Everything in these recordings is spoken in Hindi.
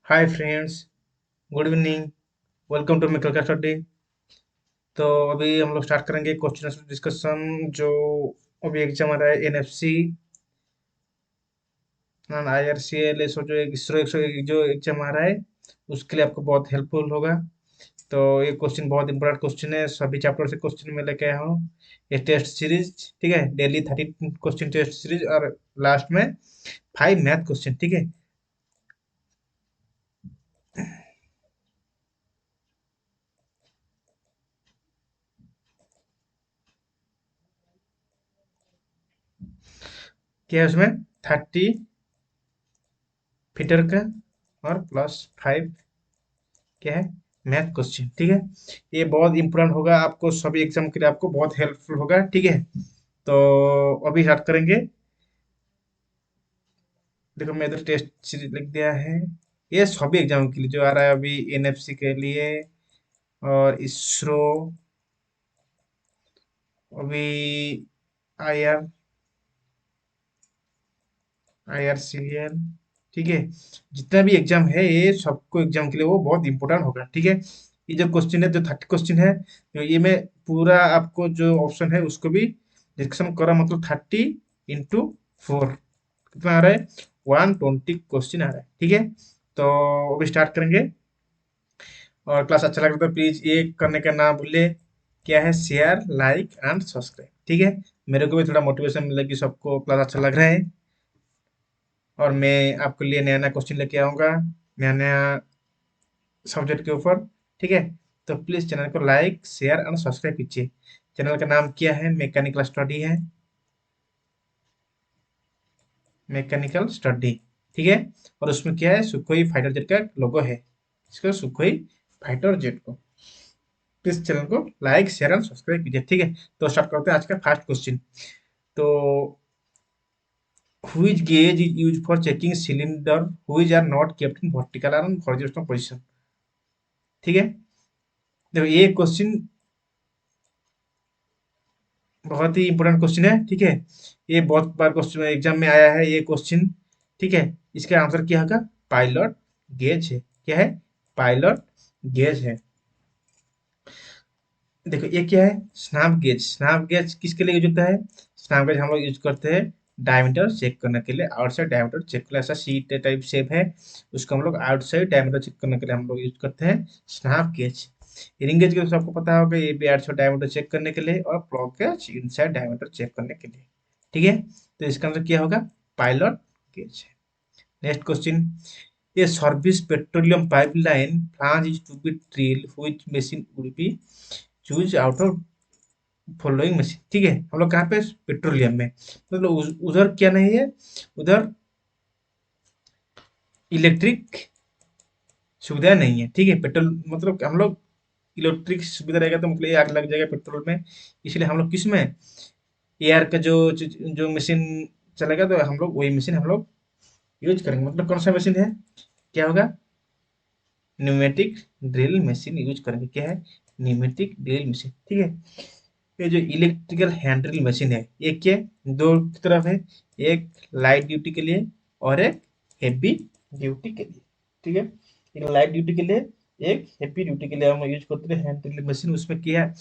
Hi friends, good evening. Welcome to मेकल का स्टडी। तो अभी हम लोग स्टार्ट करेंगे क्वेश्चन डिस्कशन। जो अभी एग्जाम आ रहा है एनएफसी आईआरसीएल जो एक इसरो जो एग्जाम आ रहा है उसके लिए आपको बहुत हेल्पफुल होगा। तो ये क्वेश्चन बहुत इंपॉर्टेंट क्वेश्चन है। सभी चैप्टर से क्वेश्चन में लेके आया हूँ। ये टेस्ट सीरीज, ठीक है, डेली 30 क्वेश्चन टेस्ट सीरीज, और लास्ट में 5 मैथ क्वेश्चन, ठीक है। क्या है उसमें? 30 फीटर का और +5 क्या है, मैथ क्वेश्चन, ठीक है। ये बहुत इंपॉर्टेंट होगा आपको, सभी एग्जाम के लिए आपको बहुत हेल्पफुल होगा, ठीक है। तो अभी स्टार्ट करेंगे। देखो मैं इधर टेस्ट सीरीज लिख दिया है। ये सभी एग्जाम के लिए जो आ रहा है अभी एनएफसी के लिए और इसरो, अभी आईआर आईआरसीएल, ठीक है। जितना भी एग्जाम है ये सबको एग्जाम के लिए वो बहुत इंपॉर्टेंट होगा, ठीक है। ये जो क्वेश्चन है, जो 30 क्वेश्चन है, तो ये मैं पूरा आपको जो ऑप्शन है उसको भी डिस्कशन करा, मतलब 30 × 4 कितना आ रहा है, 120 क्वेश्चन आ रहा है, ठीक है। तो अभी स्टार्ट करेंगे। और क्लास अच्छा लगे तो प्लीज ये करने का ना भूले, क्या है, शेयर लाइक एंड सब्सक्राइब, ठीक है। मेरे को भी थोड़ा मोटिवेशन मिले कि सबको क्लास अच्छा लग रहा है। और मैं आपके लिए नया नया क्वेश्चन लेके आऊँगा, नया नया सब्जेक्ट के ऊपर, ठीक है। तो प्लीज़ चैनल को लाइक शेयर एंड सब्सक्राइब कीजिए। चैनल का नाम क्या है, मैकेनिकल स्टडी है, मैकेनिकल स्टडी, ठीक है। और उसमें क्या है, सुखोई फाइटर जेट का लोगो है, इसको सुखोई फाइटर जेट को। प्लीज चैनल को लाइक शेयर एंड सब्सक्राइब कीजिए, ठीक है। तो स्टार्ट करते हैं आज का फर्स्ट क्वेश्चन। तो which gauge is used for checking cylinder which are not kept in vertical and horizontal position, ठीक है। देखो ये क्वेश्चन बहुत ही इंपॉर्टेंट क्वेश्चन है, ठीक है। ये बहुत बार क्वेश्चन एग्जाम में आया है ये क्वेश्चन, ठीक है। इसका आंसर क्या होगा, पायलट गेज है। क्या है, पायलट गेज है। देखो ये क्या है, स्नैप गेज। स्नैप गेज किसके लिए यूज होता है? स्नैप गेज हम लोग यूज करते हैं डायमीटर चेक करने के लिए, आउटसाइड डायमीटर चेक के लिए। ऐसा सी टाइप शेप है, उसको हम लोग आउटसाइड डायमीटर चेक करने के लिए हम लोग यूज करते हैं स्नैप गेज। रिंग गेज के तो सबको पता होगा, ये भी आउटसाइड डायमीटर चेक करने के लिए, और plug gauge inside diameter check करने के लिए, ठीक है। तो इसका आंसर क्या होगा, पायलट गेज है। नेक्स्ट क्वेश्चन, ये service petroleum pipeline plant is to be drill which machine would be choose out of following machine, ठीक है। हम लोग कहाँ पे, पेट्रोलियम में, मतलब उधर क्या नहीं है, उधर इलेक्ट्रिक सुविधा नहीं है, ठीक है। पेट्रोल मतलब हम लोग इलेक्ट्रिक सुविधा रहेगा तो मतलब ये आग लग जाएगा पेट्रोल में, इसलिए हम लोग किस में, एयर का जो मशीन चलेगा, तो हम लोग वही मशीन हम लोग यूज करेंगे। मतलब कौन सा मशीन है, क्या होगा, न्यूमेटिक ड्रिल मशीन यूज करेंगे। क्या है, न्यूमेटिक ड्रिल मशीन, ठीक है। ये जो इलेक्ट्रिकल हैंड ड्रिल मशीन है, ये क्या दो की तरफ है, एक लाइट ड्यूटी के लिए और एक हेवी ड्यूटी के लिए, ठीक है। एक लाइट ड्यूटी के लिए, एक हेवी ड्यूटी के लिए हम यूज करते हैं हैंड ड्रिल मशीन। उसमें क्या है,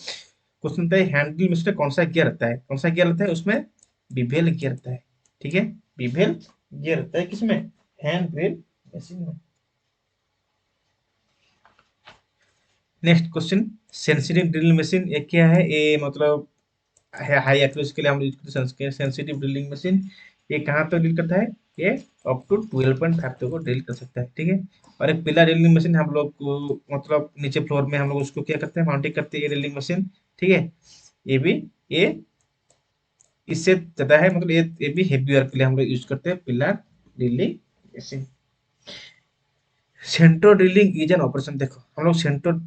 क्वेश्चन होता है हैंड ड्रिल मशीन में कौन सा गियर रहता है, कौन सा गियर रहता है उसमें, बिवेल गियर रहता है, ठीक है। बिवेल गियर रहता है किसमें, हैंड ड्रिल मशीन में। Next question, sensitive drilling machine ये क्या है, ये मतलब हाई एक्यूरेसी के लिए हम यूज करते हैं सेंसिटिव ड्रिलिंग मशीन। ये कहाँ तक ड्रिल करता है, ये अप टू 12.5 तक को ड्रिल कर सकता है, ठीक है। और एक पिलर ड्रिलिंग मशीन हम लोग को मतलब नीचे फ्लोर में हम लोग उसको क्या करते हैं, माउंटिंग करते हैं, ये ड्रिलिंग मशीन, ठीक है। ये भी, ये इससे ज्यादा है, मतलब ये भी हेवी वर्क के लिए हम लोग यूज करते हैं pillar drilling machine. Centre drilling is an operation. देखो हम लोग सेंट्रो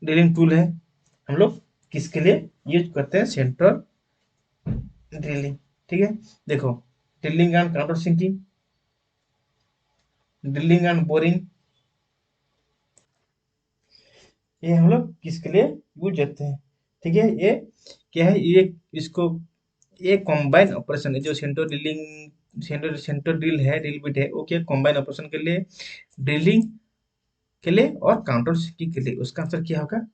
ड्रिलिंग टूल है, हम लोग किसके लिए यूज करते हैं, सेंट्रल ड्रिलिंग, ठीक है। देखो drilling and counter sinking, drilling and boring, ये हम लोग किसके लिए यूज करते हैं, ठीक है। ये क्या है, ये इसको, ये कॉम्बाइन ऑपरेशन है, जो central drilling central central drill है, ड्रिल बिट है, वो क्या कॉम्बाइन ऑपरेशन के लिए ड्रिलिंग के लिए और काउंटर सिंकिंग के लिए। उसका आंसर क्या होगा?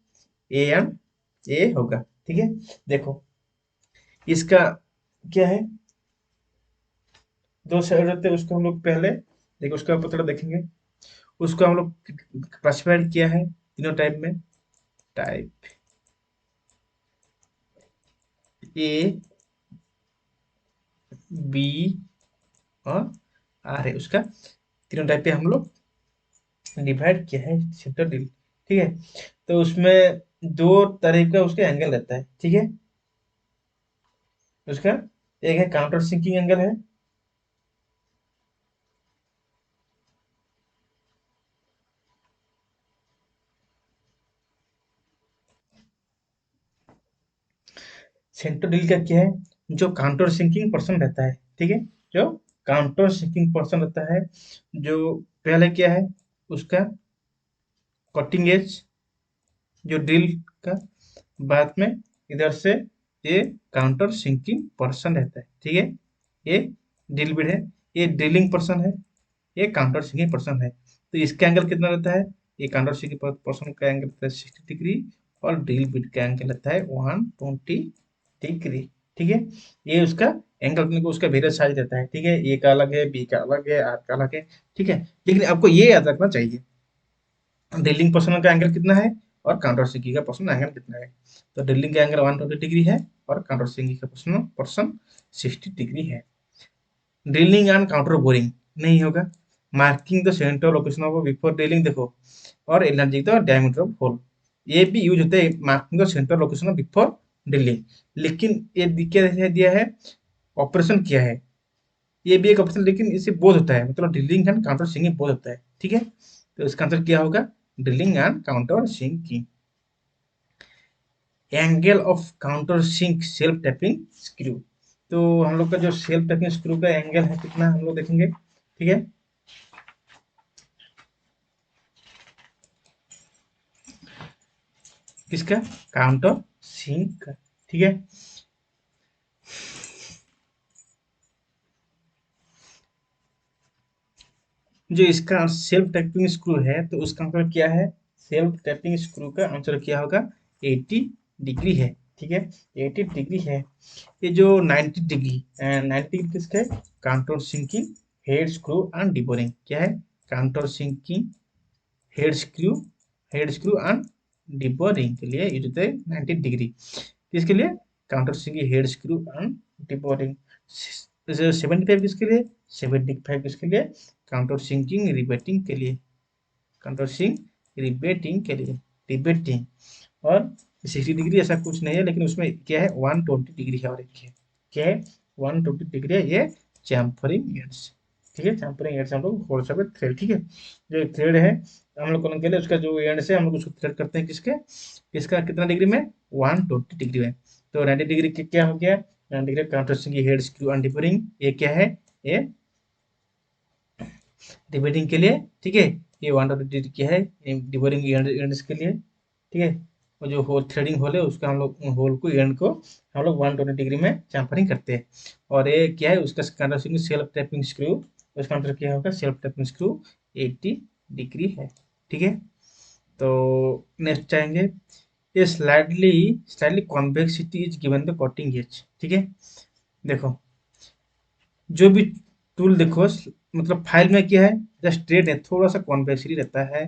ए एंड ए होगा। ठीक है, देखो इसका क्या है, दो साइड रहते हैं, उसको हम लोग पहले देखो उसका पत्र देखेंगे। उसको हम लोग क्लासिफाइड किया है तीनों टाइप में। टाइप ए, बी और आर है उसका। तीनों टाइप पे हम लोग डिवाइड किया है सेंटर ड्रिल। ठीक है, तो उसमें दो तरह का उसका एंगल रहता है। ठीक है, उसका एक है काउंटर सिंकिंग एंगल है। सेंटर ड्रिल का क्या है, जो काउंटर सिंकिंग पर्सन रहता है। ठीक है, जो काउंटर सिंकिंग पर्सन रहता है, जो पहले क्या है उसका कटिंग एज जो ड्रिल का, बाद में इधर से ये काउंटर सिंकिंग पर्सन रहता है। ठीक है, ये ड्रिल बिट है, ये ड्रिलिंग पर्सन है, ये काउंटर सिंकिंग पर्सन है। तो इसका एंगल कितना रहता है, ये काउंटर सिंकिंग पर्सन का एंगल रहता है 60 डिग्री, और ड्रिल बिट का एंगल रहता है 120 डिग्री। ठीक है, ये उसका एंगल अपने को उसका वेरियस साइज रहता है। ठीक है, ए का अलग है, बी का अलग है, आर का अलग है। ठीक है, लेकिन आपको ये याद रखना चाहिए ड्रिलिंग पर्सन का एंगल कितना है और काउंटर सिंकिंग का पर्सन एंगल कितना है। तो ड्रिलिंग का एंगल 120 डिग्री है और काउंटर सिंकिंग का पर्सन 60 डिग्री है। ड्रिलिंग एंड काउंटर बोरिंग नहीं होगा। Marking the centre location of before drilling देखो, और enlarge the diameter of hole, ये भी यूज होता है marking the centre location of before drilling. लेकिन ये क्या दिया है, ऑपरेशन किया है, ये भी एक ऑप्शन, लेकिन इससे बोध होता है, मतलब ड्रिलिंग एंड काउंटर सिंकिंग बोध होता है। ठीक है, तो इसका आंसर क्या होगा, drilling and counter sinking. Angle of counter sink self tapping screw, तो हम लोग का जो सेल्फ टैपिंग स्क्रू का एंगल है कितना हम लोग देखेंगे। ठीक है, किसका, काउंटर सिंक का। ठीक है, जो इसका सेल्फ टैपिंग स्क्रू है तो उसका आंसर क्या है, सेल्फ टैपिंग स्क्रू का आंसर क्या होगा, 80 डिग्री है। ठीक है, 80 डिग्री है। ये जो 90 डिग्री, 90 डिग्री किसका है, counter sinking head screw and deboring. क्या है, counter sinking head screw and deboring के लिए यूज होता है 90 डिग्री। किसके लिए, counter sinking head screw and deboring. 75 किसके लिए, 75 किसके लिए, काउंटर सिंकिंग रिबेटिंग के लिए, काउंटर सिंक रिबेटिंग के लिए, रिबेटिंग। और 60 डिग्री ऐसा कुछ नहीं है, लेकिन उसमें क्या है 120 डिग्री है, और एक क्या है 120 डिग्री है, ये चैम्फरिंग एड्स। ठीक है, चैम्फरिंग एड्स हम लोग फोर सब थ्रेड। ठीक है, जो थ्रेड है हम लोग करने के लिए उसका जो एंड से हम लोग उसको थ्रेड करते हैं किसके, किसका कितना डिग्री में, 120 डिग्री में। तो 90 डिग्री क्या हो गया, 90 degree counter sinking head screw and deboring, ये क्या है, ये डिबेटिंग के लिए। ठीक है, ये 120 क्या है, डिबोरिंग एंड्स के लिए। ठीक है, और जो होल थ्रेडिंग होल है उसका हम लोग होल को एंड को हम लोग 120 डिग्री में चैम्फरिंग करते हैं। और ये क्या है, उसका काउंटर सेल्फ टैपिंग स्क्रू, उसका आंसर क्या होगा, सेल्फ टैपिंग स्क्रू 80 डिग्री है। ठीक है, तो नेक्स्ट चाहेंगे, ये slightly slightly convexity is given the cutting edge. ठीक है, देखो जो भी टूल देखो मतलब फाइल में क्या है, जस्ट स्ट्रेट है, थोड़ा सा कॉन्वेक्सिटी रहता है।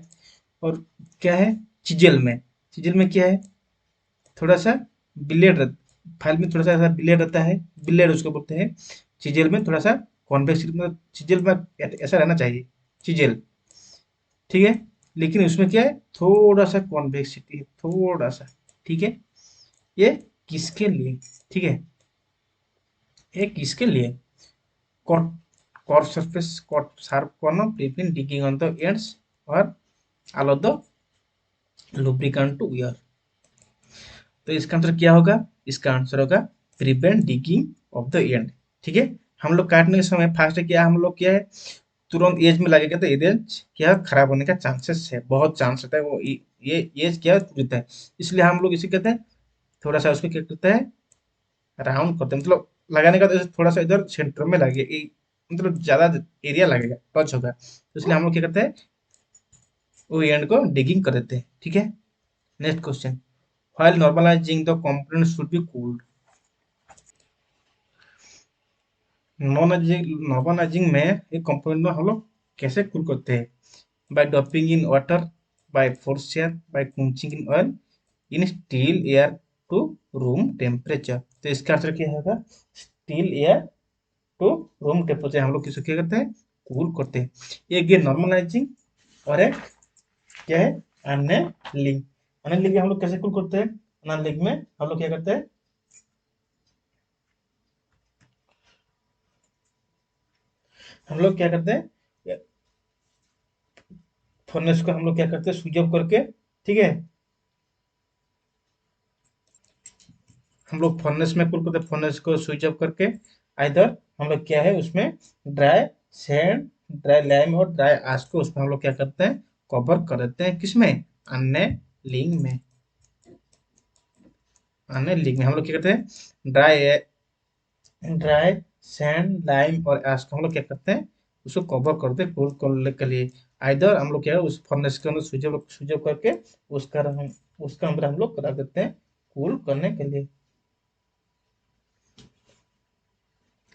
और क्या है, चिजल में, चिजल में क्या है, थोड़ा सा ब्लेड फाइल में थोड़ा सा ऐसा ब्लेड रहता है, ब्लेड उसको बोलते हैं। चिजल में थोड़ा सा कॉन्वेक्सिटी, मतलब चिजल में ऐसा रहना चाहिए, चिजल। ठीक है, लेकिन उसमें क्या है, थोड़ा सा कॉन्वेक्सिटी है, थोड़ा सा। ठीक है, ये किसके लिए, ठीक है, ये किसके लिए, cot curved surface caught sharp corner prevent digging on the ends or allow the lubricant to wear। तो इसका आंसर क्या होगा, इसका आंसर होगा prevent digging of the end. ठीक है, हम लोग काटने के समय फास्ट क्या हम लोग क्या है, तुरंत एज में लगेगा तो एज क्या खराब होने का चांसेस है, बहुत चांस रहता है, वो ये एज क्या टूटता है। इसलिए हम लोग इसे कहते हैं, थोड़ा सा उसको क्या करता है, राउंड करते हैं, मतलब लगाने का तो थोड़ा सा इधर सेंटर में लगे, मतलब ज्यादा एरिया लगेगा, टच होगा, तो इसलिए हम लोग क्या करते हैं, वो एंड को डिगिंग कर देते हैं, ठीक है। Next question, while normalizing the component should be cooled. नॉर्मलाइजिंग में एक कंपोनेंट हम लोग कैसे कूल करते हैं? By dropping in water, by force air, by quenching in oil, in still air to room temperature. तो इसका आंसर क्या होगा? Still air to room temperature हम लोग किसको क्या करते हैं? कूल करते हैं। एक ये नॉर्मलाइजिंग और एक क्या है? अनलिंग। अनलिंग हम लोग कैसे कूल करते हैं? अनलिंग में हम लोग क्या करते हैं? हम लोग क्या करते हैं? फर्नेस को हम लोग क्या करते हैं? स्विच ऑफ करके, ठीक है, हम लोग फर्नेस में कूल करते हैं, फर्नेस को स्विच ऑफ करके। इधर हम लोग क्या है उसमें ड्राई सैंड, ड्राई लाइम और ड्राई आश को उसमें हम लोग क्या करते हैं? कवर कर देते हैं। किसमें? अन्य लिंग में। अन्य लिंग में हम लोग क्या करते हैं? ड्राई सैंड, लाइम और एश को हम लोग क्या करते हैं? उसको कवर करते हैं कूल करने के लिए। इधर हम लोग क्या है उस फर्नेस के अंदर स्विच ऑफ करके उसका अंदर हम लोग रख देते हैं कूल करने के लिए।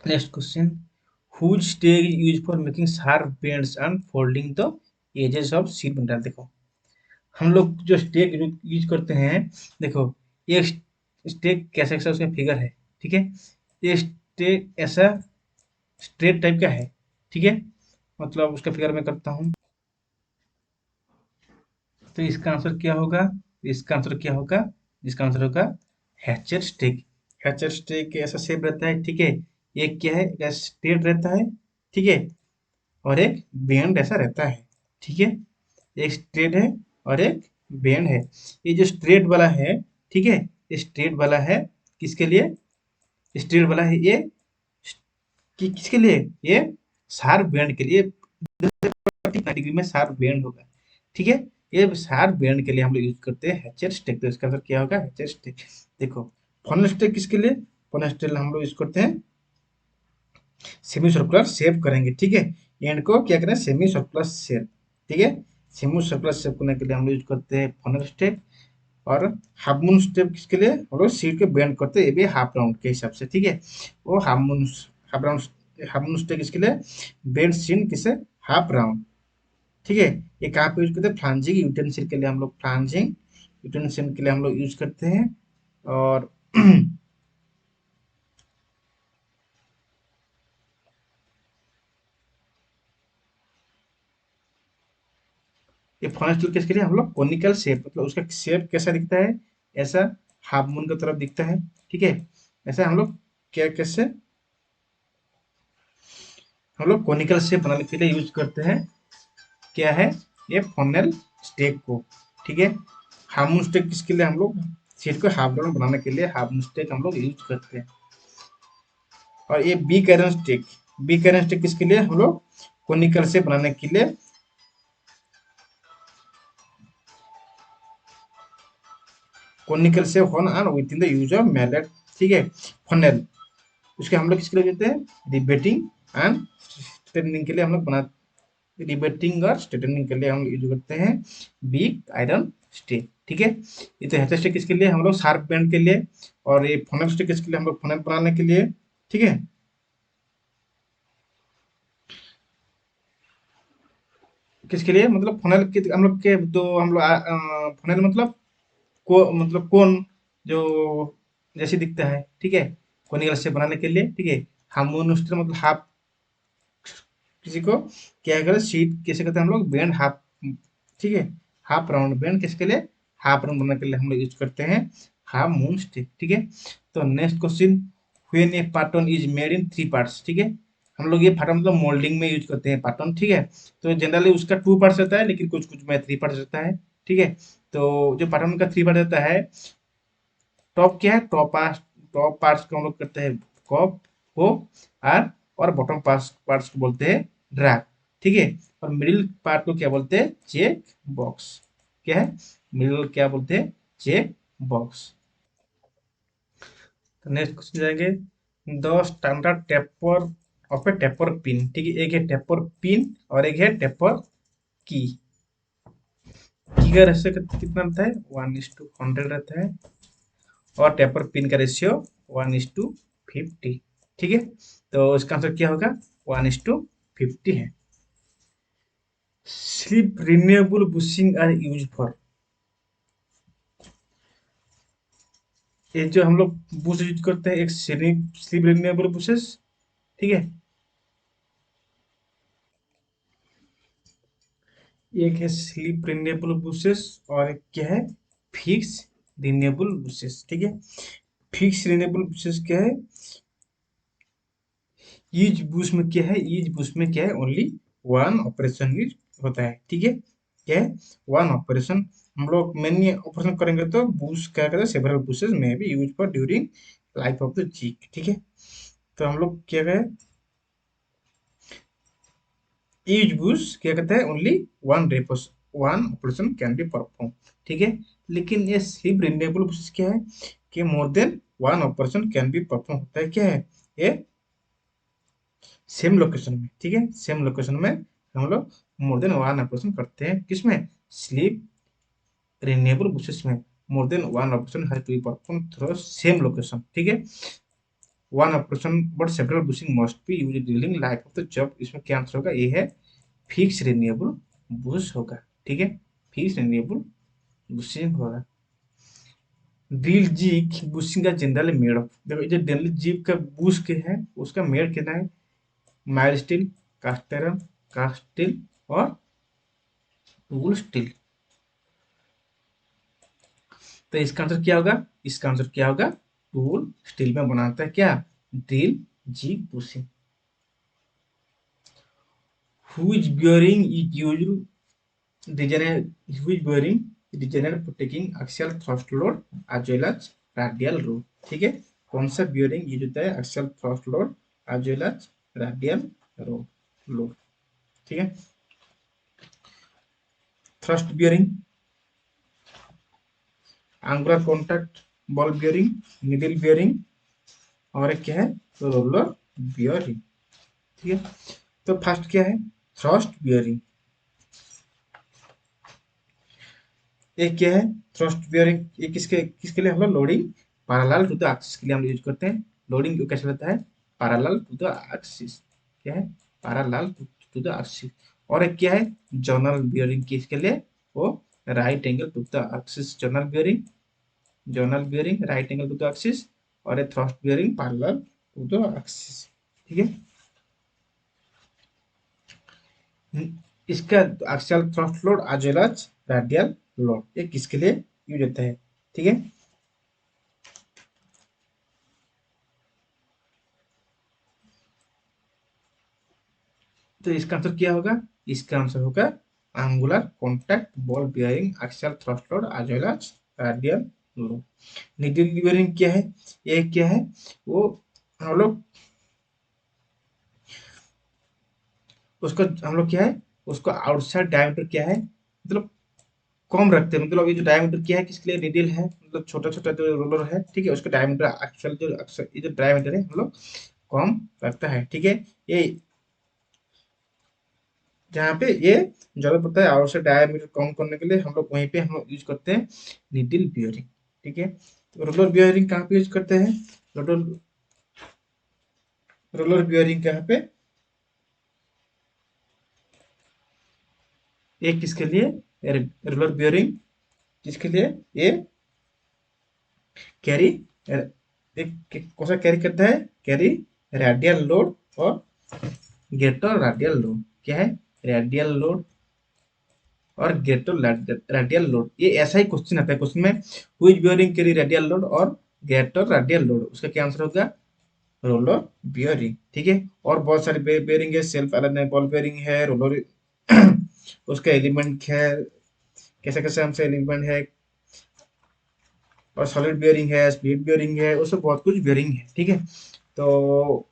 Next question, whose stake is use for making sharp bends and folding the edges of sheet bundle. देखो हम लोग जो स्टेक यूज करते हैं, देखो ये स्टेक कैसा कैसा उसका फिगर है, ठीक है। ये स्टेक ऐसा स्ट्रेट टाइप का है, ठीक है, मतलब उसका फिगर मैं करता हूँ। तो इसका आंसर क्या होगा? इसका आंसर क्या होगा? इसका आंसर होगा हैचर स्टिक। हैचर स्टिक ऐसा शेप रहता है, ठीक है। एक क्या है? एक स्ट्रेट रहता है, ठीक है, और एक बेंड ऐसा रहता है, ठीक है। एक स्ट्रेट है और एक बेंड है। ये जो स्ट्रेट वाला है, ठीक है, ये स्ट्रेट वाला है किसके लिए? स्ट्रेट वाला है ये किसके लिए? ये शार्प बेंड के लिए, कैटेगरी में शार्प बेंड होगा, ठीक है। ये शार्प बेंड के लिए हम लोग यूज करते हैं हैचर स्टिक। तो इसका आंसर क्या होगा? Hatcher stick. देखो फन स्टिक किसके लिए? फन स्टिक हम लोग यूज करते हैं सेमी सर्कुलर शेप करेंगे, ठीक है। एंड को क्या करें? सेमी सर्कुलर शेप, ठीक है। सेमी सर्कुलर शेप करने के लिए हम लोग यूज करते हैं फनल स्टेप। और हाफ मून स्टेप किसके लिए? हम लोग सीट को बेंड करते हैं, ये भी हाफ राउंड के हिसाब से, ठीक है। वो half round half moon step किसके लिए? बेंड सीन किसे? हाफ राउंड, ठीक है। ये कहाँ पे यूज करते हैं? फ्लांजिंग यूटेंसिल के लिए हम लोग फ्लांजिंग यूटेंसिल के लिए हम लोग यूज करते हैं। और ये फर्स्ट टूल किसके लिए? हम लोग कोनिकल शेप, मतलब उसका शेप कैसा दिखता है? ऐसा हाफ मून की तरफ दिखता है, ठीक है। ऐसा हम लोग क्या कैसे हम लोग कोनिकल शेप बनाने के लिए यूज करते हैं, क्या है? ये फॉनेल स्टेक को, ठीक है। हाफ मून स्टेक किसके लिए? हम लोग सीट को हाफ राउंड बनाने के लिए हाफ मून स्टेक हम लोग यूज करते हैं। और ये bickern stake, bickern stake किसके लिए? हम लोग कोनिकल शेप बनाने के लिए, conical shape horn and with in the use of mallet, ठीक है। फनेल उसके हम लोग किसके लिए देते हैं? रिबेटिंग एंड स्ट्रेटनिंग के लिए हम लोग बना रिबेटिंग और स्ट्रेटनिंग के लिए हम यूज करते हैं बिग आयरन स्टिक, ठीक है। ये तो हेचर स्टिक किसके लिए? हम लोग शार्प बेंड के लिए। और ये फनल स्टिक किसके लिए? हम लोग फनल बनाने के लिए, ठीक है। किसके लिए? मतलब फनल के हम लोग के तो हम लोग फनल मतलब को मतलब कौन जो जैसे दिखता है, ठीक है, कोनिकल शेप बनाने के लिए, ठीक है। हार्मोनिस्टर मतलब हाफ, किसी को क्या करें शीट कैसे कहते हैं हम लोग? बैंड हाफ, ठीक है। हाफ राउंड बैंड किसके लिए? हाफ राउंड बनाने के लिए हम लोग यूज करते हैं हाफ मून स्टिक, ठीक है। तो next question, when A pattern is made in three parts, ठीक है। हम लोग ये पैटर्न मतलब मोल्डिंग में यूज करते हैं पैटर्न, ठीक है। तो जनरली उसका टू पार्ट्स रहता है, लेकिन कुछ कुछ में थ्री पार्ट्स रहता है, ठीक है। तो जो पैटर्न का थ्री पार्ट रहता है, टॉप क्या है? टॉप पार्ट्स को हम लोग करते हैं कॉप, हो, आर, और बॉटम पार्ट्स को बोलते हैं ड्रैग, ठीक है। और मिडिल पार्ट को क्या बोलते हैं? Check box. क्या है? मिडिल क्या बोलते हैं? Check box. तो नेक्स्ट क्वेश्चन जाएंगे, the standard taper of a taper pin, ठीक है। एक है टेपर पिन और एक है टेपर की। की का रेशियो कितना रहता है, 1:100 रहता है। और टेपर पिन का रेशियो 1:50। ठीक है, तो इसका आंसर क्या होगा, 1:50 है। Slip renewable bushing are use for, ये जो हम लोग बुश यूज करते हैं, एक स्लिप रिन्यूएबल बुशेस, ठीक है। एक है स्लिप रिन्यूएबल बुशेस और एक क्या है, फिक्स रिन्यूएबल बुशेस, ठीक है। फिक्स रिन्यूएबल बुशेस क्या है, ईच बुश में क्या है, ईच बुश में क्या है, ओनली वन ऑपरेशन यूज होता है, ठीक है। क्या है, वन ऑपरेशन। हम लोग मेनली ऑपरेशन करेंगे तो बुश क्या करते हैं, सेवरल बुशेस में भी use for during life of the cheek, ठीक है। तो हम लोग क्या करें, ईच बुश क्या कहता है, only one operation can be perform, ठीक है। लेकिन ये स्लीप रिन्यूएबल बुशेस क्या है, कि मोर than one operation can be perform होता है, क्या है ये, सेम लोकेशन में, ठीक है। सेम लोकेशन में हम लोग मोर देन वन ऑपरेशन करते हैं, किसमें, स्लीप रिन्यूएबल बुशेस में। More than one operation has to be perform through same location, ठीक है। One operation but several bushing must be used during life of the job, इसमें क्या आंसर होगा, ये है फिक्स रिन्यूएबल बुश होगा, ठीक है। फिक्स रिन्यूएबल बुशिंग होगा। ड्रिल जिग बुशिंग का जनरल मेड ऑफ, देखो ये जो ड्रिल जिग का बुश के है, उसका मेड कितना है, mild steel, cast iron, cast steel और टूल स्टील। तो इसका आंसर क्या होगा, इसका आंसर क्या होगा, टूल स्टील में बनाता है क्या, drill jig bushing. Which bearing is used degenerate, which bearing degenerate for taking axial thrust load as well as radial load, ठीक है। कौन सा बियरिंग यूज होता है, axial thrust load as well as radial load, ठीक है। Thrust bearing, angular contact ball bearing, needle bearing और एक क्या है, रोलर बियरिंग, ठीक है। तो फर्स्ट क्या है, थ्रस्ट बियरिंग। एक क्या है, थ्रस्ट बियरिंग, ये किसके किसके लिए, हम लोग loading parallel to the axis के लिए हम यूज करते हैं। लोडिंग कैसे रहता है, पैरेलल टू द एक्सिस, क्या है, पैरेलल टू द एक्सिस। और एक क्या है, जर्नल बियरिंग, किसके लिए, वो right angle to the axis, journal bearing, journal bearing right angle to the axis. और एक thrust bearing parallel to the axis, ठीक है। इसका axial thrust load as well as radial load, ये किसके लिए यूज होता है, ठीक है। तो इसका आंसर क्या होगा, इसका आंसर होगा angular contact ball bearing axial thrust load as well as radial load. Needle bearing क्या है, ये क्या है, वो हम लोग उसको हम लोग क्या है, उसको आउटसाइड डायमीटर क्या है, मतलब कम रखते हैं, मतलब ये जो डायमीटर क्या है, किसके लिए, निडल है, मतलब छोटा छोटा जो रोलर है, ठीक है, उसका डायमीटर एक्चुअल जो ये जो डायमीटर है हम लोग कम रखता है, ठीक है। ये जहाँ पे ये जरूरत पड़ता है आवश्यक डायमीटर कम करने के लिए, हम लोग वहीं पे हम लोग यूज करते हैं निडल बियरिंग, ठीक है। तो रोलर बियरिंग कहाँ पे यूज करते हैं, रोलर रोलर बियरिंग कहाँ पे, ये किसके लिए, रोलर बियरिंग किसके लिए, ये कैरी, एक कौन सा कैरी करता है, कैरी रेडियल लोड और गेटर रेडियल लोड, क्या है, रेडियल लोड और गेटर रेडियल लोड। ये ऐसा ही क्वेश्चन आता है क्वेश्चन में, हुईज बियरिंग कैरी रेडियल लोड और गेटर रेडियल लोड, उसका क्या आंसर होगा, रोलर बियरिंग, ठीक है। और बहुत सारे बियरिंग है, सेल्फ अलाइन बॉल बियरिंग है, रोलर उसका एलिमेंट है, कैसे कैसे हमसे एलिमेंट है, और सॉलिड बियरिंग है, स्प्लिट बियरिंग है, उसमें बहुत कुछ बियरिंग है, ठीक है। तो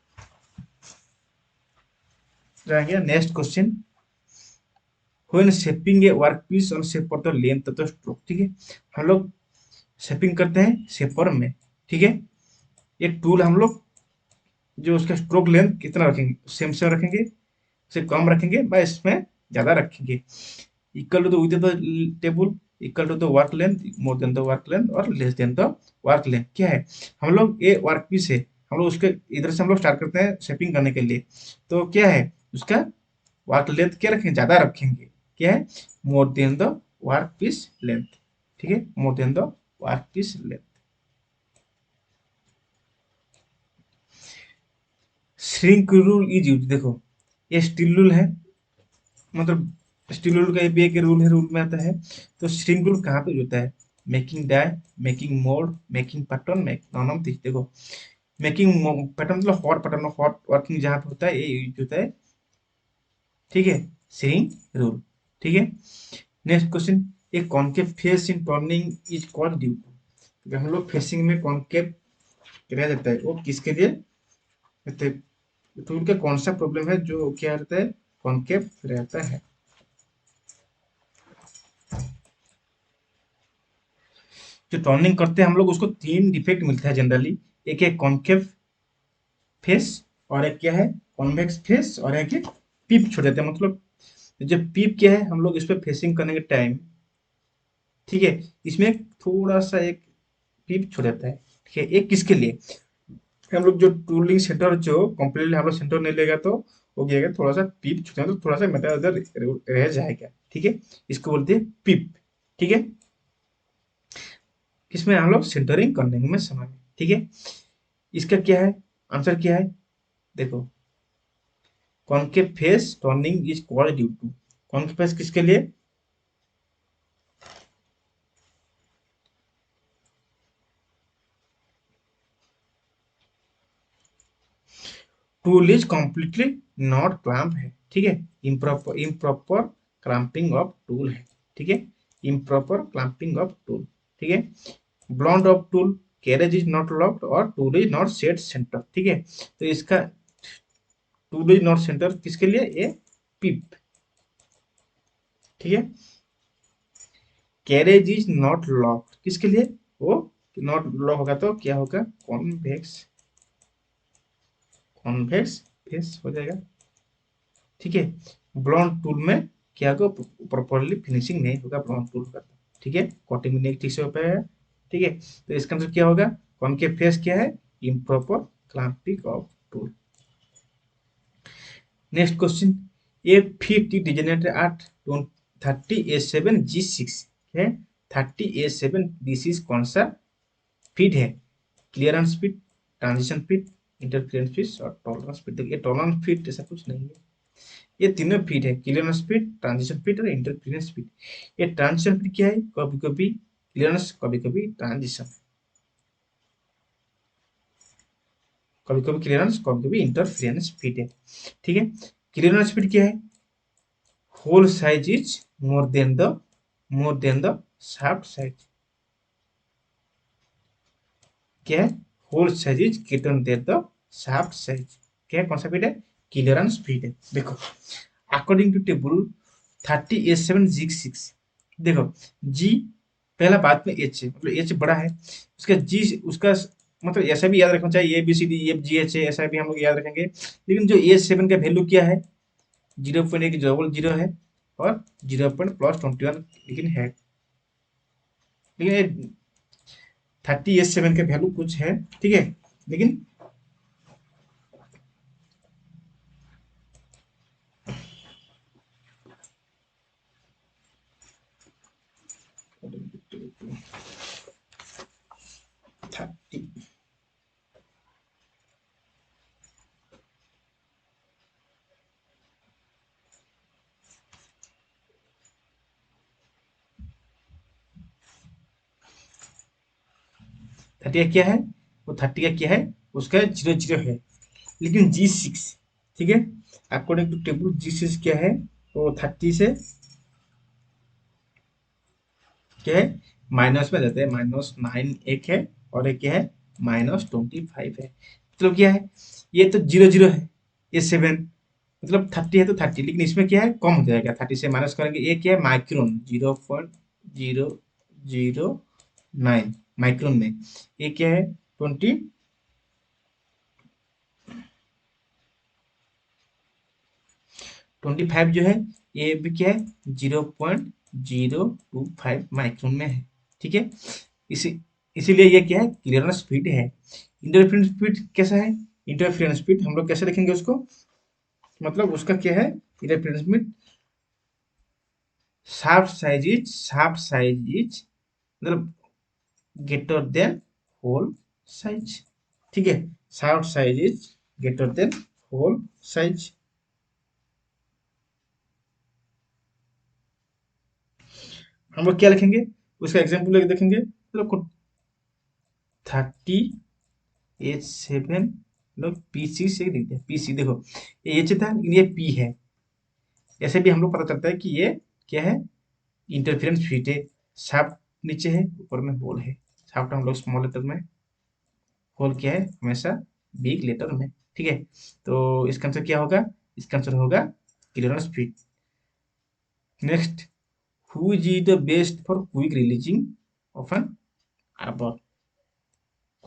रहेंगे next question, when shaping a work piece on shape for the length of the stroke, ठीक है। हम लोग शेपिंग करते हैं शेपर में, ठीक है। ये टूल हम लोग जो उसका स्ट्रोक लेंथ कितना रखेंगे, सेम सेम रखेंगे, से कम रखेंगे, बस इसमें ज्यादा रखेंगे। Equal to the with the table, equal to the work length, more than the work length और less than the work length. क्या है, हम लोग ये वर्क पीस है, हम लोग उसके इधर से हम लोग स्टार्ट करते हैं शेपिंग करने के लिए। तो क्या है उसका वर्क लेंथ क्या रखेंगे, ज्यादा रखेंगे। क्या है, more than the work piece length. ठीक है, more than the work piece length. Shrink rule is use, देखो ये स्टील रूल है, मतलब स्टील रूल का भी एक रूल है, रूल में आता है। तो श्रिंक रूल कहाँ पे यूज होता है, making die, making mould, making pattern, make none of this. देखो मेकिंग पैटर्न मतलब हॉट पैटर्न, हॉट वर्किंग जहाँ पे होता है ये यूज होता है। ठीक है, श्रिंक रूल। ठीक है, next question, a concave face in turning is called due to. हम लोग फेसिंग में कॉनकेव रह जाता है, वो किसके लिए रहता है, टूल का कौन सा प्रॉब्लम है जो क्या रहता है, कॉनकेव रहता है। जो टर्निंग करते हैं हम लोग उसको तीन डिफेक्ट मिलता है जनरली, एक है कॉनकेव फेस, और एक क्या है कॉन्वेक्स फेस, और एक है पीप छोड़ देते हैं। मतलब जब पीप क्या है, हम लोग इस पे फेसिंग करने के टाइम, ठीक है, इसमें थोड़ा सा एक पीप छोड़ देता है। ठीक है, एक किसके लिए, हम लोग जो टूलिंग सेंटर जो कंप्लीटली हम लोग सेंटर नहीं लेगा तो वो क्या है, थोड़ा सा पीप छूटेगा तो थोड़ा सा मेटा उधर रह जाएगा। ठीक है, इसको बोलते हैं पीप। ठीक है, किसमें हम लोग सेंटरिंग करने में समय में। ठीक है, इसका क्या है आंसर, क्या है देखो, concave face turning is called due to, concave face किसके लिए, tool is completely not clamp है। ठीक है, improper improper clamping of tool है। ठीक है, इम्प्रॉपर क्लैंपिंग ऑफ टूल। ठीक है, blunt of tool, carriage is not locked और tool is not set centre. ठीक है, तो इसका टूल इज नॉट सेंटर किसके लिए, ये पिप। ठीक है, कैरेज इज नॉट लॉक्ड किसके लिए, वो नॉट लॉक होगा तो क्या होगा, कॉन्वेक्स, कॉन्वेक्स फेस हो जाएगा। ठीक है, ब्लॉन्ड टूल में क्या होगा, प्रॉपरली फिनिशिंग नहीं होगा ब्लॉन्ड टूल का। ठीक है, कटिंग भी नहीं ठीक से हो पाएगा। ठीक है, तो इसका आंसर क्या होगा, कॉनकेव फेस क्या है, improper clamping of tool. Next question, a fit designated at 30A7G6 है, 30A7, दिस इज कौन सा फीड है, clearance feed, transition feed, interference feed और टॉलरेंस फीड। देखिए टॉलरेंस फीड ऐसा कुछ नहीं है, ये तीनों फीड है, क्लियरेंस फीड, ट्रांजिशन फीड और इंटरफेरेंस फीड। ये ट्रांजिशन फीड क्या है, कभी कभी क्लियरेंस, कभी कभी ट्रांजिशन, कभी कभी क्लियरेंस, कभी कभी इंटरफेरेंस फीड है। ठीक है, क्लियरेंस फीड क्या है, hole size is more than the shaft size. क्या है, hole size is greater than the shaft size. क्या है, कौन सा फीड है, क्लियरेंस फीड है। देखो अकॉर्डिंग टू टेबल 30A7G6, देखो जी पहला बात में एच है, मतलब एच बड़ा है, उसका जी उसका मतलब ऐसा भी याद रखना चाहिए, ABCD EFGH है, ऐसा भी हम लोग याद रखेंगे। लेकिन जो H7 का वैल्यू क्या है, 0.100 है, और 0.+21 लेकिन है, लेकिन 30H7 का वैल्यू कुछ है। ठीक है, लेकिन थर्टी 30 का क्या है, वो 30 का क्या है, उसका 0 0 है, लेकिन G6, ठीक है, अकॉर्डिंग टू टेबल G6 क्या है, तो 30 से क्या है, माइनस में देते हैं, -9 एक है, और एक क्या है, -25 है। मतलब क्या है, ये तो 0 0 है, ये 7, मतलब 30 है तो 30, लेकिन इसमें क्या है, कम हो जाएगा, 30 से माइनस करेंगे, ये क्या है माइक्रोन, 0.009 माइक्रोन में, ये क्या है 25 जो है, ये भी क्या है 0.025 माइक्रोन में है। ठीक है, इसी इसीलिए ये क्या है क्लियरेंस स्पीड है। इंटरफेरेंस स्पीड कैसा है, इंटरफेरेंस स्पीड हम लोग कैसे लिखेंगे उसको, मतलब उसका क्या है इंटरफेरेंस स्पीड, शार्प साइज इज मतलब ग्रेटर देन होल साइज। ठीक है, शार्प size is greater than hole size. हम लोग क्या लिखेंगे, उसका एग्जाम्पल लेके देखेंगे। चलो 30H7 लोग P6 से लिखते हैं, पी सी देखो ये एच था लेकिन ये पी है। ऐसे भी हम लोग पता चलता है कि ये क्या है इंटरफेरेंस फीट है। शाफ्ट नीचे है, ऊपर में होल है। शाफ्ट हम लोग स्मॉल लेटर में, होल क्या है हमेशा बिग लेटर में। ठीक है, तो इसका आंसर क्या होगा, इसका आंसर होगा clearance fit. Next, who is the best for quick releasing of an arbor,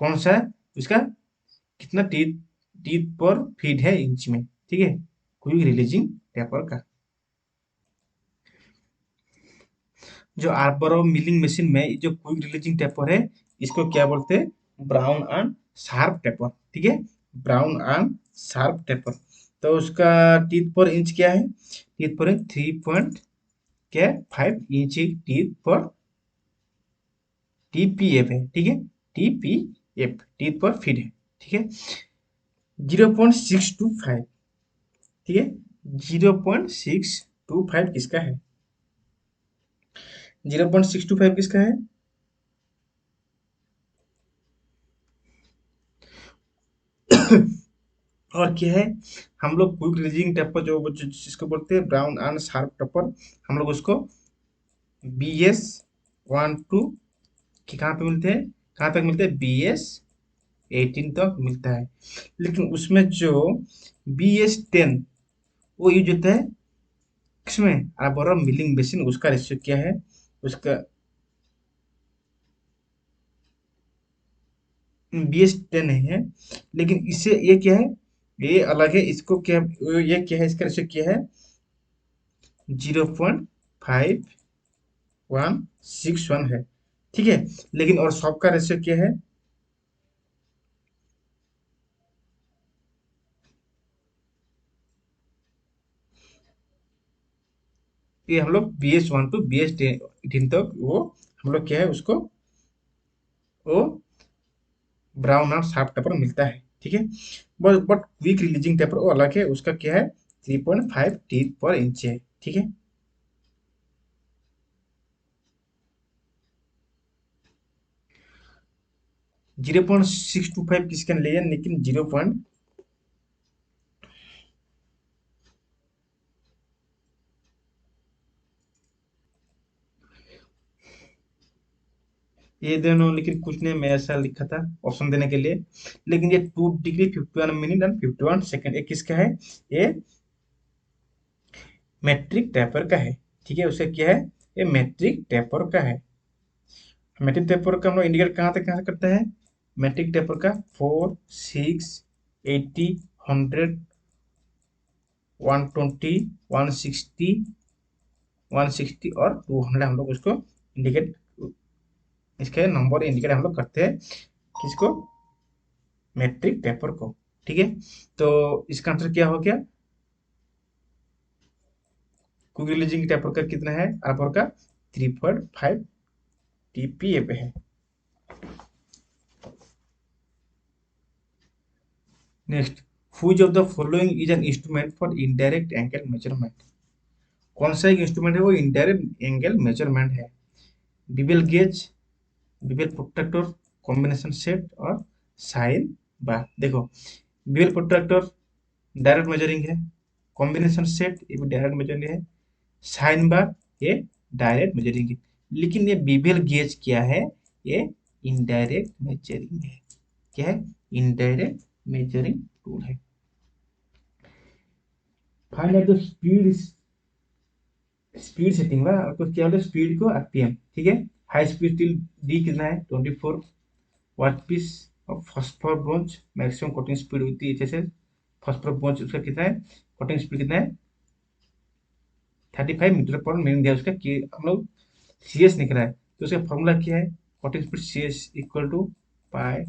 कौन सा है उसका कितना टीथ टीथ पर फीट है इंच में। ठीक है, क्विक रिलीजिंग टेपर का। जो आर्बर मिलिंग मशीन में जो क्विक रिलीजिंग टेपर है, इसको क्या बोलते हैं, ब्राउन एंड शार्प टेपर। ठीक है, ब्राउन एंड शार्प टेपर। तो उसका टीथ पर इंच क्या है, टीथ पर 3 क्या 5 इंच टीथ पर टीपीएफ है। ठीक है, टीपीएफ टीथ पर फीट है। ठीक है, 0.625। ठीक है, 0.625 किसका है, 0.625 किसका है, और क्या है, हम लोग क्विक रिलीजिंग टेपर जिसको बोलते हैं ब्राउन एंड शार्प टेपर, हम लोग उसको BS 12 के कहाँ पे मिलते हैं, कहाँ तक मिलते हैं BS 18 तक मिलता है। लेकिन उसमें जो BS 10 वो यूज होता है किसमें, आर्बर मिलिंग बेसिन, उसका रेशियो क्या है, उसका BS 10 है। लेकिन इससे ये क्या है, ये अलग है, इसको क्या, ये क्या है, इसका रेशियो क्या है 0.5161 है। ठीक है, लेकिन और सबका रेशियो क्या है, ये हम लोग BS 1 to BS 18 तक वो हम लोग क्या है उसको वो ब्राउन और शार्प पेपर मिलता है। ठीक है, बट वीक रिलीजिंग पेपर वो अलग है, उसका क्या है 3.5 टीथ पर इंच है। ठीक है, 0.625 किसके लिए है, लेकिन 0. ये दोनों लेकिन कुछ ने मैं ऐसा लिखा था ऑप्शन देने के लिए, लेकिन ये 2 डिग्री 51 मिनट एंड 51 सेकेंड ये किसका है, ये मैट्रिक टेपर का है। ठीक है, उसे क्या है, ये मैट्रिक टेपर का है। मैट्रिक टेपर का हम लोग इंडिकेट कहाँ से करते हैं, मैट्रिक टेपर का 4, 6, 80, 100, 120, 160 और 200 हम लोग उसको इंडिकेट, इसके नंबर इंडिकेट हम लोग करते हैं किसको, मैट्रिक टेपर को। ठीक है, तो इसका आंसर क्या हो गया, क्विक रिलीजिंग टेपर का कितना है आर्पर का 3.5 TPA पे है। Next, which of the following is an instrument for indirect angle measurement, कौन सा एक इंस्ट्रूमेंट है वो इनडायरेक्ट एंगल मेजरमेंट है, बिबल गेज, बिबल प्रोट्रैक्टर, कॉम्बिनेशन सेट और साइन बार। देखो बिबल प्रोट्रैक्टर डायरेक्ट मेजरिंग है, कॉम्बिनेशन सेट ये भी डायरेक्ट मेजरिंग है, साइन बार ये डायरेक्ट मेजरिंग है। लेकिन ये बिबल गेज क्या है, ये इनडायरेक्ट मेजरिंग है। क्या है, इनडायरेक्ट मेजरिंग टूल है। Find out the speed, speed setting बा आपको क्या होता है स्पीड को RPM। ठीक है, हाई स्पीड टिल डी कितना है 24 वाट पीस और phosphor bronze maximum coating speed होती है जैसे फॉस्फोर ब्रोंज उसका कितना है कोटिंग स्पीड कितना है 35 मीटर पर मिनट दिया उसका हम लोग सी एस निकला है, तो उसका फॉर्मूला क्या है, cutting speed C S equal to pi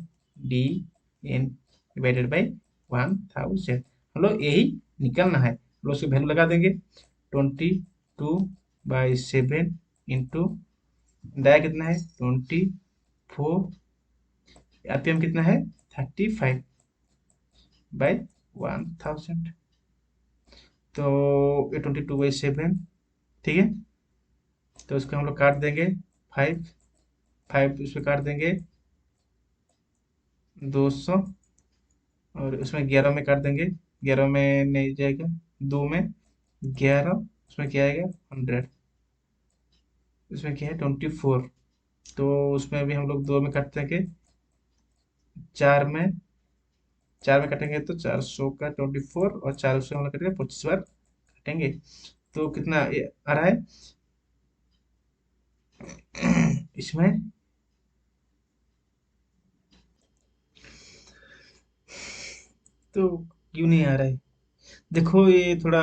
D N divided by 1000। हम लोग यही निकालना है, हम लोग उसकी वैल्यू लगा देंगे 22/7 इंटू डाया कितना है 24, आरपीएम कितना है 35/1000। तो ये 22/7, ठीक है। तो उसको हम लोग काट देंगे, 5 5 उसमें काट देंगे 200, और उसमें 11 में काट देंगे, 11 में नहीं जाएगा, 2 में 11, उसमें क्या आएगा 100, उसमें क्या है 24, तो उसमें भी हम लोग 2 में काट देंगे, 4 में 4 में काटेंगे तो 400 का 24, और 4 से हम लोग काटेंगे 25 बार काटेंगे, तो कितना ये आ रहा है इसमें, तो क्यों नहीं आ रहा है, देखो ये थोड़ा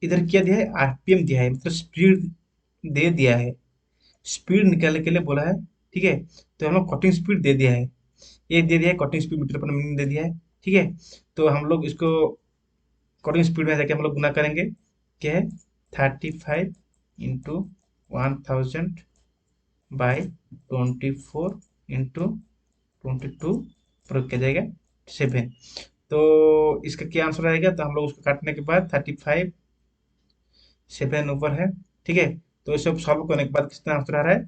इधर क्या दिया है, आरपीएम दिया है, मतलब स्पीड दे दिया है, स्पीड निकालने के लिए बोला है, ठीक है। तो हम लोग कटिंग स्पीड दे दिया है, ये दे दिया है कटिंग स्पीड मीटर पर मिनट दे दिया है, ठीक है। तो हम लोग इसको कटिंग स्पीड में जाके हम लोग गुना करेंगे, क्या है 35 इंटू 1000 बाई 24 इंटू 22 प्रयोग किया जाएगा 7। तो इसका क्या आंसर आएगा, तो हम लोग उसको काटने के बाद 35 7 ऊपर है, ठीक है। तो इसे सॉल्व करने के बाद कितना आंसर आ रहा है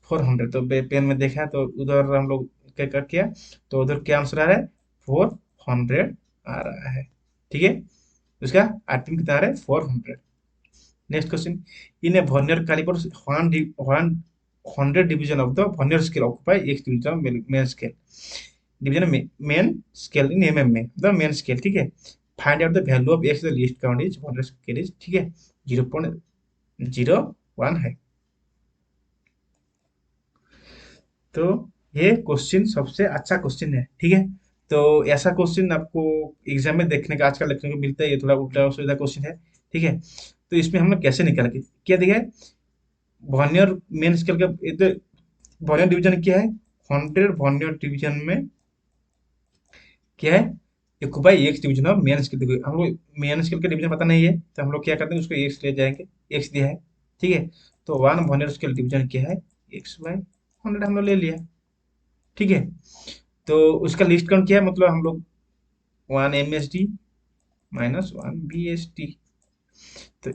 400, तो पेन में देखा तो उधर हम लोग क्या कर किया, तो उधर क्या आंसर आ रहा है 400 आ रहा है, ठीक है। उसका आरपीएम कितना आ रहा है 400। Next question, in a vernier caliper 100 division of the vernier scale occupy X division of main scale, division main scale in MM में द मेन स्केल, ठीक है। Find out the value of X the least count is vernier scale is, ठीक है, 0.01 है। तो ये क्वेश्चन सबसे अच्छा क्वेश्चन है, ठीक है। तो ऐसा क्वेश्चन आपको एग्जाम में देखने का आजकल देखने को मिलता है, ये थोड़ा उल्टा सीधा क्वेश्चन है, ठीक है। तो इसमें हम लोग कैसे निकालेंगे, क्या दिया है वर्नियर मेन स्केल का, ये तो वर्नियर डिवीजन क्या है 100 वर्नियर डिवीजन में क्या है एक by x division of main scale, देखो हम लोग मेन स्केल का डिवीजन पता नहीं है, तो हम लोग क्या करते हैं उसको एक्स ले जाएंगे, एक्स दिया है, ठीक है। तो 1 वर्नियर स्केल डिवीजन क्या है x/100 हम लोग ले लिया, ठीक है। तो उसका लिस्ट काउंट क्या है, मतलब हम लोग 1 MSD माइनस 1 BSD, तो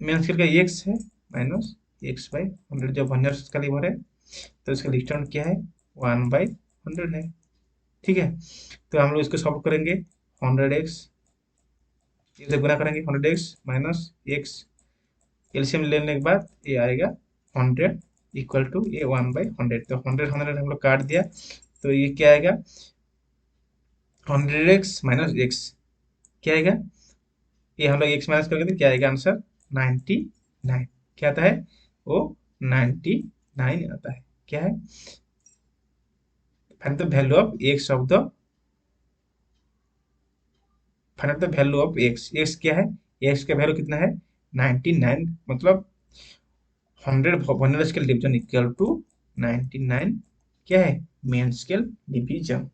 मेन स्केल का एक्स है माइनस x/100, जब वर्नियर का लीवर है तो इसका लिस्ट काउंट क्या है 1/100 है, ठीक है। तो हम लोग इसको सॉल्व करेंगे 100x, इसे गुना करेंगे 100x माइनस एक्स, एलसीएम लेने के बाद ये आएगा 100 इक्वल टू ये 1/100, तो 100 हम लोग काट दिया, तो ये क्या आएगा 100x माइनस एक्स, क्या आएगा, ये हम लोग एक्स माइनस करके तो क्या आएगा आंसर 99, क्या आता है वो 99 आता है, क्या है find the value of x of the, find the value of x, x क्या है, एक्स का वैल्यू कितना है 99, मतलब 100 vernier scale division equal to 99 क्या है main scale division.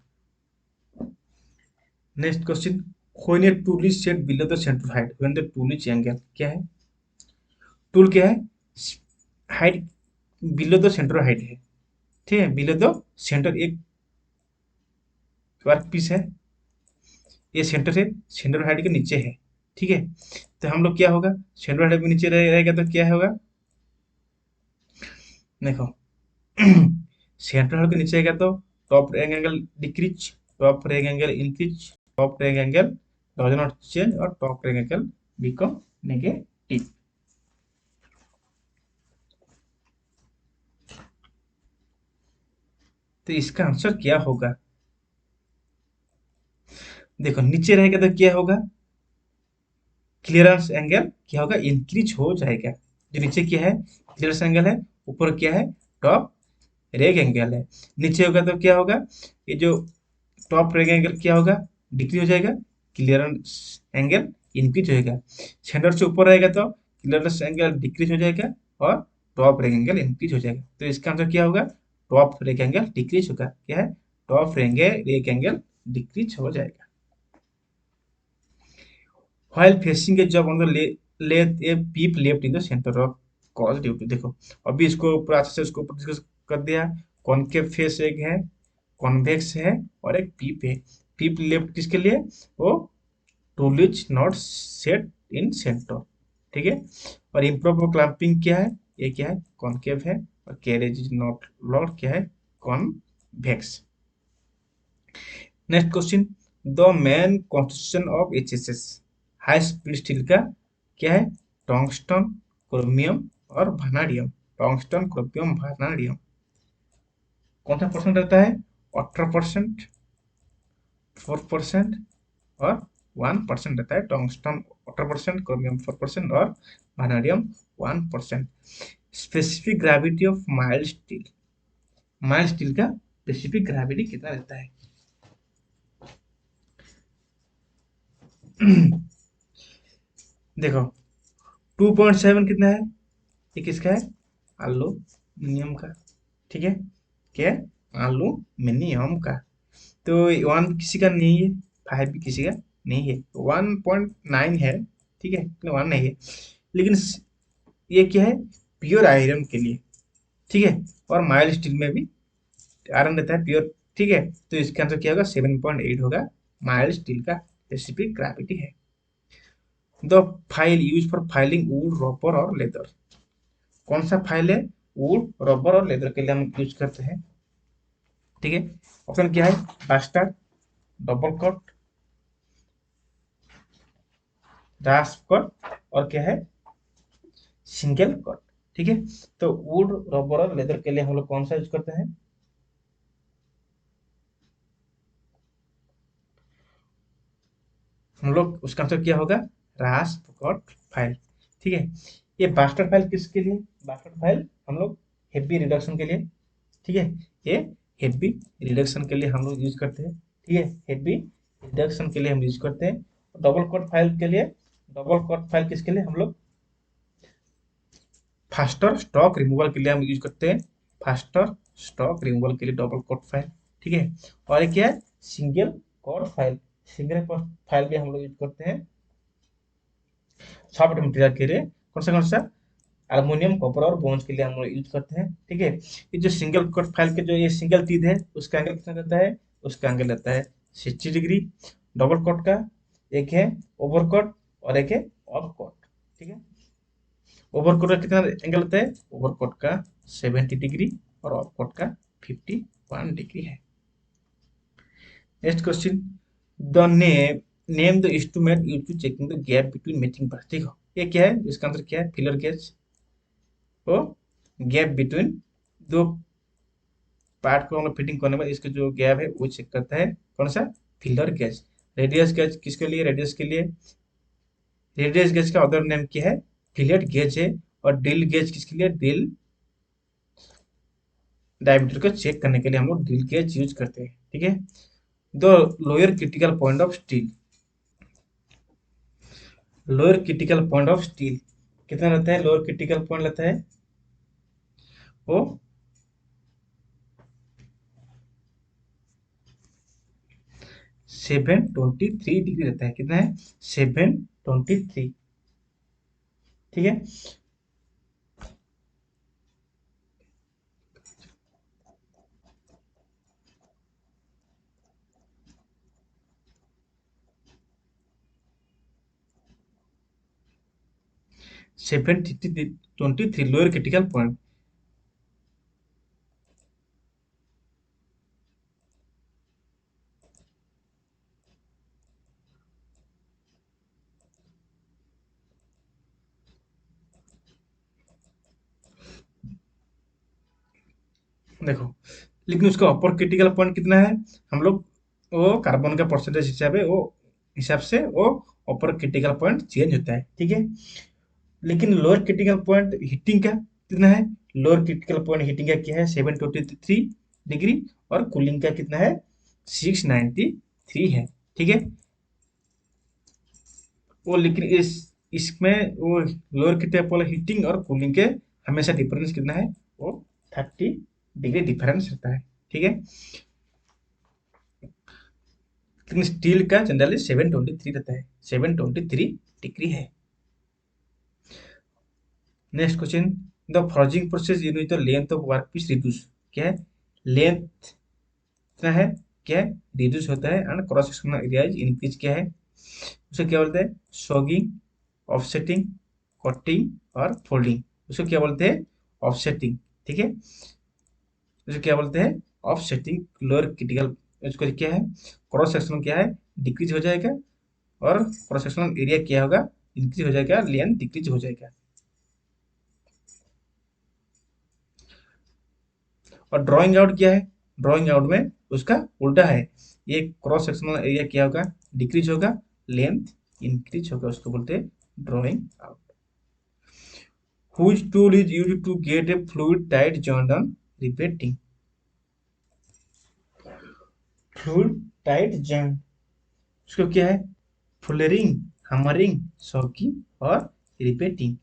Next question, when a tool is set below the centre height when the tool is angle, क्या है टूल क्या है height below the centre height है, ठीक है, बिलो द सेंटर एक वर्क पीस है, ये सेंटर से सेंटर हाइट के नीचे है, ठीक है। तो हम लोग क्या होगा सेंटर हाइट के नीचे रहेगा तो क्या होगा, देखो सेंटर हाइट के नीचे आएगा तो top rake angle decrease, top rake angle increase, top rake angle does not change, और top rake angle become negative. तो इसका आंसर क्या होगा, देखो नीचे रहेगा तो क्या होगा क्लियरेंस एंगल क्या होगा इंक्रीज हो जाएगा, जो नीचे क्या है क्लियरेंस एंगल है, ऊपर क्या है टॉप रेग एंगल है, नीचे होगा तो क्या होगा ये जो टॉप रेग एंगल क्या होगा डिक्रीज हो जाएगा, क्लियरेंस एंगल इंक्रीज होएगा, सेंटर से ऊपर रहेगा तो पिलरलेस एंगल डिक्रीज हो जाएगा और टॉप रैक एंगल इंक्रीज हो जाएगा। तो इसका आंसर क्या होगा? टॉप रैक एंगल डिक्रीज होगा। क्या है? टॉप रैक एंगल डिक्रीज हो जाएगा। while facing a job on the left a peep left in the center of cause due to। देखो अभी इसको पूरा अच्छे से उसको डिस्कस कर दिया। कॉनकेव फेस एक है, कॉन्वेक्स है और एक पीप है। पीप लेफ्ट किसके लिए? वो tool is not set in centre. ठीक है। और इम्प्रॉपर क्लैंपिंग क्या है? ये क्या है? कॉनकेव है। और कैरेज इज नॉट लॉक्ड क्या है? Convex. Next question, the main constitution of HSS high speed steel का क्या है? टंगस्टन, क्रोमियम और वैनाडियम। Tungsten, chromium, वैनाडियम। कौन सा परसेंट रहता है? 18%, 4% और 1% रहता है। टंगस्टन 18%, क्रोमियम 4% और वैनाडियम 1%। Specific gravity of mild steel, mild steel का स्पेसिफिक ग्रेविटी कितना रहता है? देखो 2.7 कितना है? ये किसका है? एल्यूमिनियम का। ठीक है। क्या? एल्यूमिनियम का। तो 1 किसी का नहीं है, 5 भी किसी का नहीं है, 1.9 है। ठीक है, 1 नहीं है। लेकिन ये क्या है? प्योर आयरन के लिए। ठीक है। और माइल्ड स्टील में भी आयरन रहता है प्योर। ठीक है। तो इसका आंसर क्या होगा? 7.8 होगा। माइल्ड स्टील का स्पेसिफिक ग्रेविटी है। The file use for filing would, rubber और लेदर। कौन सा फाइल है? वुड, रबर और लेदर के लिए हम यूज करते हैं। ठीक है। ऑप्शन क्या है? Bastard, double cut, rasp cut और क्या है? Single cut. ठीक है। तो वुड, रबर और लेदर के लिए हम लोग कौन सा यूज करते हैं? हम लोग उसका आंसर क्या होगा? रास्प कट फाइल। ठीक है। ये बास्टर्ड फाइल किसके लिए? बास्टर्ड फाइल हम लोग हेवी रिडक्शन के लिए। ठीक है। ये हेवी रिडक्शन के लिए हम लोग यूज करते हैं। ठीक है। हेवी रिडक्शन के लिए हम यूज करते हैं। डबल कट फाइल के लिए, डबल कट फाइल किसके लिए? हम लोग फास्टर स्टॉक रिमूवल के लिए हम यूज करते हैं। फास्टर स्टॉक रिमूवल के लिए डबल कट फाइल। ठीक है। और एक क्या है? Single cut file. Single cut file भी हम लोग यूज करते हैं सॉफ्ट मटेरियल के लिए। कौन सा? अल्मोनियम, कॉपर और बोन्स के लिए हम लोग यूज करते हैं। ठीक है। ये जो सिंगल कट फाइल के जो ये सिंगल टीथ है उसका एंगल कितना रहता है? उसका एंगल रहता है 60 डिग्री। डबल कट का एक है ओवर कट और एक है ऑफ कट। ठीक है। ओवर कट का कितना एंगल रहता है? ओवर कट का 70 डिग्री और ऑफ कट का 51 डिग्री है। Next question, the name the instrument use to checking the gap between matching parts. देखो ये क्या है? इसका आंसर क्या है? Feeler gauge. वो गैप बिटवीन दो पार्ट को हम लोग फिटिंग करने के बाद इसका जो गैप है वो चेक करता है। कौन सा? Filler gauge. रेडियस गेज किसके लिए? रेडियस के लिए। रेडियस गेज का अदर नेम क्या है? फिलेट गेज है। और ड्रिल गेज किसके लिए? ड्रिल डायमीटर को चेक करने के लिए हम लोग ड्रिल गेज यूज करते हैं। ठीक है। The lower critical point of steel, lower critical point of steel कितना रहता है? लोअर क्रिटिकल पॉइंट रहता है वो 723 डिग्री रहता है। कितना है? 723। ठीक है। 723 लोअर क्रिटिकल पॉइंट। देखो लेकिन उसका अपर क्रिटिकल पॉइंट कितना है? हम लोग वो कार्बन का परसेंटेज हिसाब है वो हिसाब से वो अपर क्रिटिकल पॉइंट चेंज होता है। ठीक है। लेकिन लोअर क्रिटिकल पॉइंट हीटिंग का कितना है? लोअर क्रिटिकल पॉइंट हीटिंग का क्या है? 723 डिग्री। और कूलिंग का कितना है? 693 है। ठीक है। वो लेकिन इस इसमें वो लोअर की टेप वाला हीटिंग और कूलिंग के हमेशा डिफरेंस कितना है, वो 30 डिग्री डिफरेंस रहता है, ठीक है। लेकिन स्टील का जनरली 723 रहता है, 723 डिग्री है। Next question, the forging process in which the length of work piece reduce, क्या है, लेंथ कितना है, क्या है, रिड्यूस होता है, and cross sectional area increase, क्या है, उसे क्या बोलते हैं, सॉगिंग, ऑफसेटिंग, कटिंग और फोल्डिंग। उसको क्या बोलते हैं, ऑफसेटिंग, ठीक है। उसे क्या बोलते हैं, ऑफसेटिंग लोअर क्रिटिकल। उसको क्या है, क्रॉस सेक्शन क्या है, डिक्रीज हो जाएगा, और क्रॉस सेक्शनल एरिया क्या होगा, इंक्रीज हो जाएगा, लेंथ डिक्रीज हो जाएगा। और ड्राइंग आउट क्या है, ड्राइंग आउट में उसका उल्टा है, ये क्रॉस सेक्शनल एरिया क्या होगा, डिक्रीज होगा, लेंथ इंक्रीज होगा, उसको बोलते हैं drawing out. Which tool is used to get a fluid tight joint on repeating? Fluid tight joint उसको क्या है, फुलरिंग, हमरिंग, सॉकिंग और रिपीटिंग।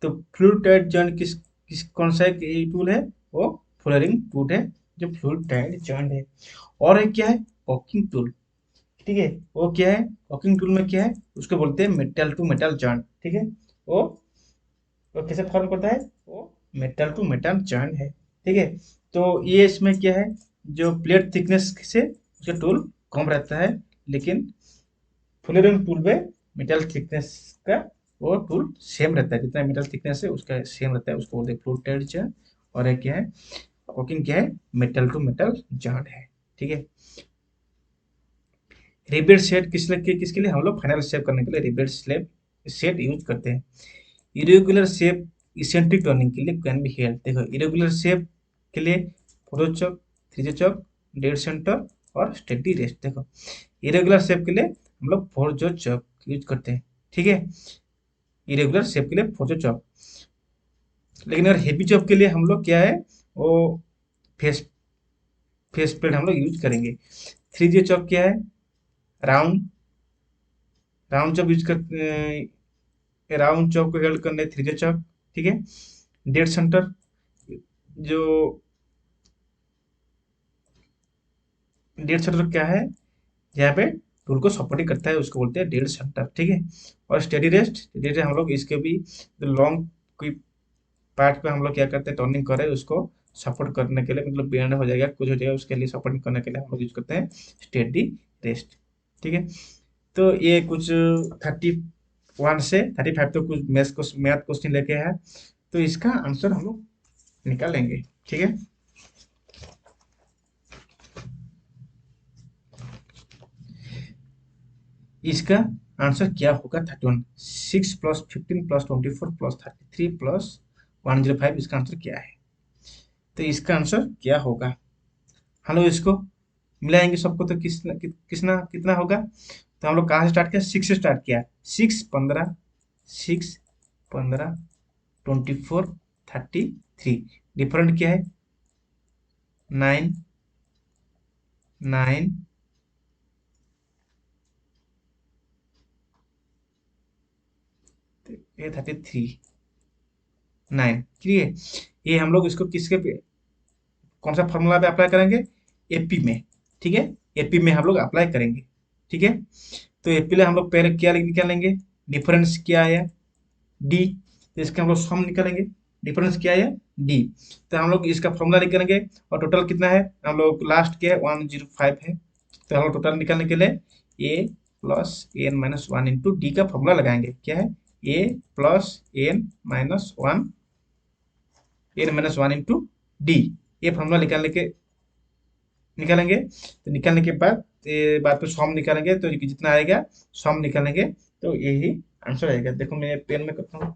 तो फ्लूइड टाइट जॉइंट किस किस कौन सा एक टूल है, वो फुलरिंग टूल है, जो फ्लूइड टाइट जॉइंट है। और एक क्या है, कॉकिंग टूल, ठीक है। वो क्या है, कॉकिंग टूल में क्या है, उसको बोलते हैं मेटल टू मेटल जॉइंट, ठीक है। वो वो कैसे फॉर्म करता है, वो मेटल टू मेटल जॉइंट है, ठीक है। तो ये इसमें क्या है, जो प्लेट थिकनेस से उसका टूल कम रहता है, लेकिन फुलरिंग टूल पे मेटल थिकनेस का वो टूल सेम रहता है, जितना मेटल थिकनेस है उसका सेम रहता है, उसको बोलते हैं फ्लूइड टाइट जॉइंट। और एक क्या है, कुकिंग क्या है, मेटल टू मेटल जॉइंट है, ठीक है। रिवेट सेट किसके लिए हम लोग फाइनल शेप करने के लिए रिवेट स्लेब सेट यूज करते हैं। इरेगुलर शेप इसेंट्रिक टर्निंग के लिए कैन बी हेल्प, देखो इरेगुलर शेप के लिए फोर चौक, थ्री चौक, डेड सेंटर और स्टेडी रेस्ट। देखो इरेगुलर शेप के लिए हम लोग फोर जो चौक यूज करते हैं, ठीक है, इरेगुलर शेप के लिए फोर जो चौक। लेकिन अगर हेवी चौक के लिए हम लोग क्या है, वो फेस फेस प्लेट हम लोग यूज करेंगे। थ्री जे चौक क्या है, राउंड, राउंड चौक यूज कर, राउंड चौक को हेल्ड करने थ्री जे चौक, ठीक है। डेड सेंटर, जो डेड सेंटर क्या है, यहाँ पे टूल को सपोर्टिंग करता है, उसको बोलते हैं डेड सेंटर, ठीक है। और स्टेडी रेस्ट, स्टेडी रेस्ट हम लोग इसके भी लॉन्ग कोई पार्ट पे हम लोग क्या करते हैं, टर्निंग करे उसको सपोर्ट करने के लिए, मतलब बेंड हो जाएगा कुछ हो जाएगा, उसके लिए सपोर्टिंग करने के लिए हम लोग यूज करते हैं स्टेडी रेस्ट, ठीक है। तो ये कुछ 31 से 35 तो कुछ मैथ क्वेश्चन लेके है, तो इसका आंसर हम लोग निकालेंगे, ठीक है। इसका आंसर क्या होगा, 31, 6 + 15 + 24 + 33 + 105, इसका आंसर क्या है, तो इसका आंसर क्या होगा, हम लोग इसको मिलाएंगे सबको, तो कितना होगा। तो हम लोग कहाँ से स्टार्ट किया, 6 से स्टार्ट किया, 6 15, 6 15 24 33, डिफरेंट क्या है, 9 9, ये 33, 9, ठीक है। ये हम लोग इसको किसके पे, कौन सा फॉर्मूला पे अप्लाई करेंगे, एपी में, ठीक है, एपी में हम लोग अप्लाई करेंगे, ठीक है। तो एपी में हम लोग पहले क्या निकालेंगे, डिफरेंस क्या आया, डी, तो इसका हम लोग सम निकालेंगे, डिफरेंस क्या आया, डी, तो हम लोग इसका फॉर्मूला निकालेंगे, और टोटल कितना है, हम लोग लास्ट क्या है 105 है, तो हम लोग टोटल निकालने के लिए A plus N minus one into D का फॉर्मूला लगाएंगे, क्या है, A plus N minus one into D, ये फॉर्मूला निकालेंगे, तो निकालने के बाद बाद पे सम निकालेंगे, तो जितना आएगा सम निकालेंगे, तो यही आंसर आएगा। देखो मैं पेन में करता हूँ,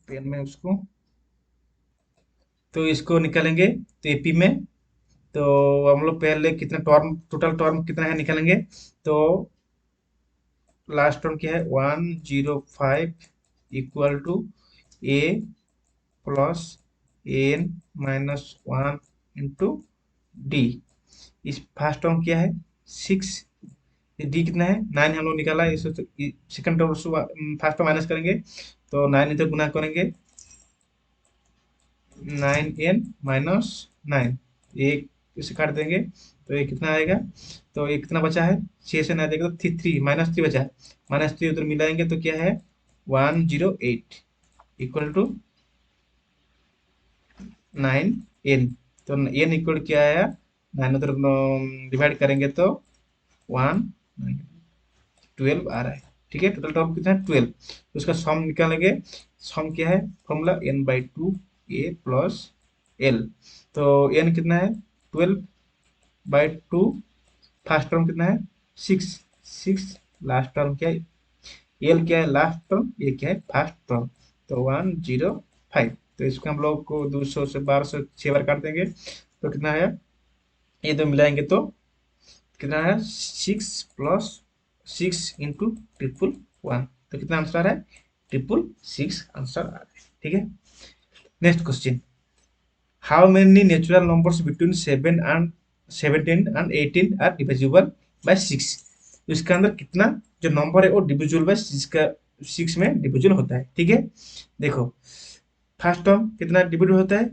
पेन में उसको, तो इसको निकालेंगे, तो एपी में, तो हम लोग पहले कितना टर्म, टोटल टर्म कितना है निकालेंगे, तो लास्ट टर्म क्या है, 105 equal to a plus n - 1 into D, इस फर्स्ट टर्म क्या है, 6, ये डी कितना है, 9 हम लोग निकाला है, इसे सेकंड टर्म से फर्स्ट टर्म माइनस करेंगे, तो 9 इधर गुना करेंगे, 9n-9, एक इसे काट देंगे, तो ये कितना आएगा, तो ये कितना बचा है, 6 से 9 देंगे तो थ्री थ्री -3 बचा है, -3 उधर मिलाएंगे तो क्या है 108 इक्वल टू 9n। तो n इक्वल क्या आया, 9 उधर डिवाइड करेंगे तो 112 आ रहा है। ठीक है, टोटल टर्म कितना है 12, तो उसका सम निकालेंगे। सम क्या है, formula n/2 a plus l। तो n कितना है 12/2, फर्स्ट टर्म कितना है 6, 6, लास्ट टर्म क्या है, एल क्या है लास्ट टर्म, ये क्या है फर्स्ट टर्म, तो 105। तो इसको हम लोग को 200 से 1200 6 बार काट देंगे, तो कितना है, ये दो मिलाएंगे तो कितना है 6 + 6 × 111, तो कितना आंसर आ रहा है 666 आंसर आ रहा है। ठीक है, next question, how many natural numbers between 17 and 18 are divisible by 6। तो इसके अंदर कितना जो नंबर है वो डिविजिबल बाय 6 का 6 में डिविजिबल होता है। ठीक है, देखो फर्स्ट टर्म कितना डिविजिबल होता है,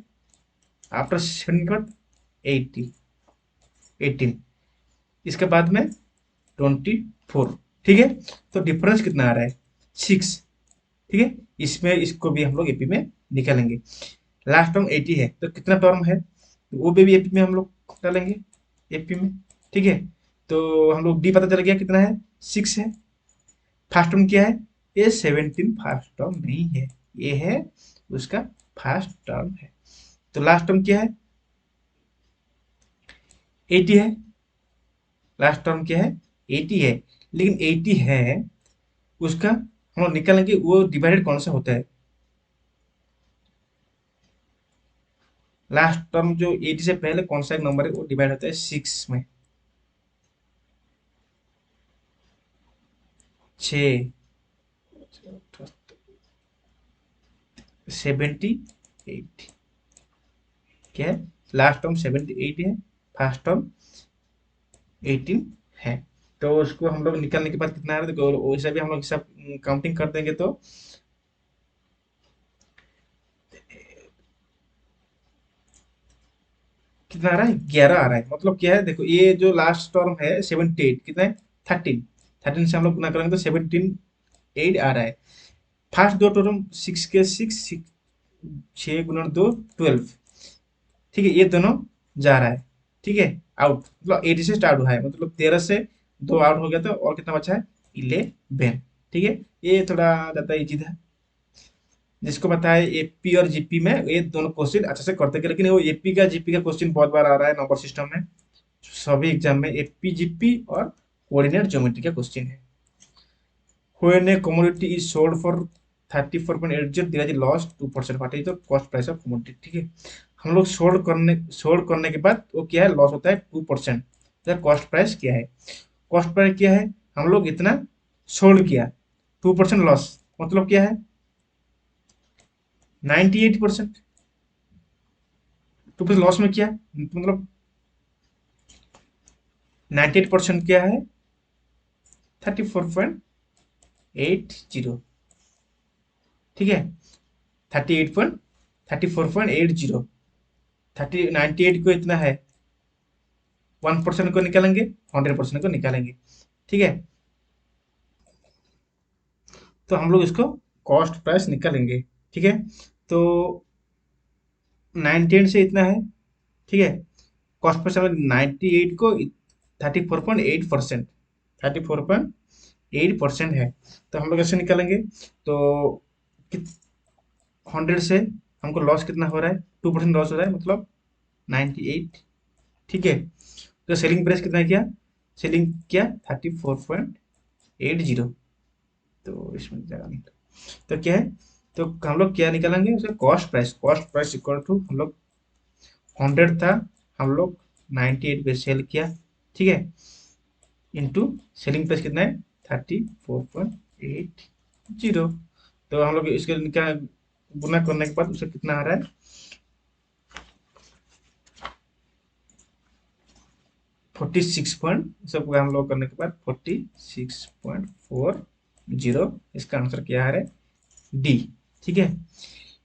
आफ्टर 7 के बाद 80 18, इसके बाद में 24। ठीक है, तो डिफरेंस कितना आ रहा है 6। ठीक है, इसमें इसको भी हम लोग एपी में निकालेंगे। लास्ट टर्म 80 है, तो कितना टर्म है, तो वो भी एपी में हम लोग डालेंगे एपी में। ठीक है, तो हम लोग डी पता चल गया कितना है 6 है। फर्स्ट टर्म क्या है, ये 17 फर्स्ट टर्म नहीं है, ये है उसका फर्स्ट टर्म है। तो लास्ट टर्म क्या है 80 है, लास्ट टर्म क्या है 80 है, लेकिन 80 है उसका हम लोग निकालेंगे वो डिवाइडेड कौन सा होता है, लास्ट टर्म जो 80 से पहले कौन सा एक नंबर है वो डिवाइड होता है 6 में, 6, 78, क्या है लास्ट टर्म 78 है, फर्स्ट टर्म 18 है। तो उसको हम लोग निकालने के बाद कितना आ रहा है, देखो वैसे भी हम लोग सब काउंटिंग कर देंगे तो कितना आ रहा है 11 आ रहा है। मतलब क्या है, देखो ये जो लास्ट टर्म है 78 कितना है 13, 13 से हम लोग गुना करेंगे तो 17 8 आ रहा है। फर्स्ट दो टर्म 6 के 6, 6 × 2 12। ठीक है, ये दोनों जा रहा है। ठीक है, आउट मतलब 80 से स्टार्ट हुआ है, मतलब 13 से 2 आउट हो गया, तो और कितना बचा है 11। ठीक है, ये थोड़ा ज़्यादा इजी था, जिसको पता है एपी और जीपी में ये दोनों क्वेश्चन अच्छे से करते हैं, लेकिन वो एपी का जीपी का क्वेश्चन बहुत बार आ रहा है नंबर सिस्टम में, सभी एग्जाम में एपी जीपी और कोऑर्डिनेट ज्योमेट्री का क्वेश्चन है। When a commodity is sold for 34.80, there is a loss 2%, what is the cost price of commodity। ठीक है, हम लोग सोल्ड करने के बाद वो क्या है लॉस होता है 2%। कॉस्ट प्राइस क्या है, कॉस्ट प्राइस क्या है, हम लोग इतना सोल्ड किया, 2% लॉस, मतलब क्या है 98%। 2% लॉस में क्या मतलब 98% क्या है 34.80। ठीक है, 34.80, 98 को इतना है 1% को निकालेंगे, 100% को निकालेंगे। ठीक है, तो हम लोग इसको कॉस्ट प्राइस निकालेंगे। ठीक है, तो 98 से इतना है। ठीक है, कॉस्ट प्राइस हमें 98 को 34.8%, 34.8% है, तो हम लोग ऐसे निकालेंगे। तो 100 से हमको लॉस कितना हो रहा है 2% लॉस हो रहा है, मतलब 98। ठीक है, तो सेलिंग प्राइस कितना किया, सेलिंग किया 34.80, तो इसमें जगह नहीं, तो क्या है, तो हम लोग क्या निकालेंगे उसे cost price, cost price equal to हम लोग 100 था, हम लोग 98 पे सेल किया। ठीक है, इंटू सेलिंग प्राइस कितना है 34.80, तो हम लोग इसके निकाल गुना करने के बाद उसे कितना आ रहा है 46 पॉइंट सब हम लोग करने के बाद 46.40 इसका आंसर क्या है डी। ठीक है।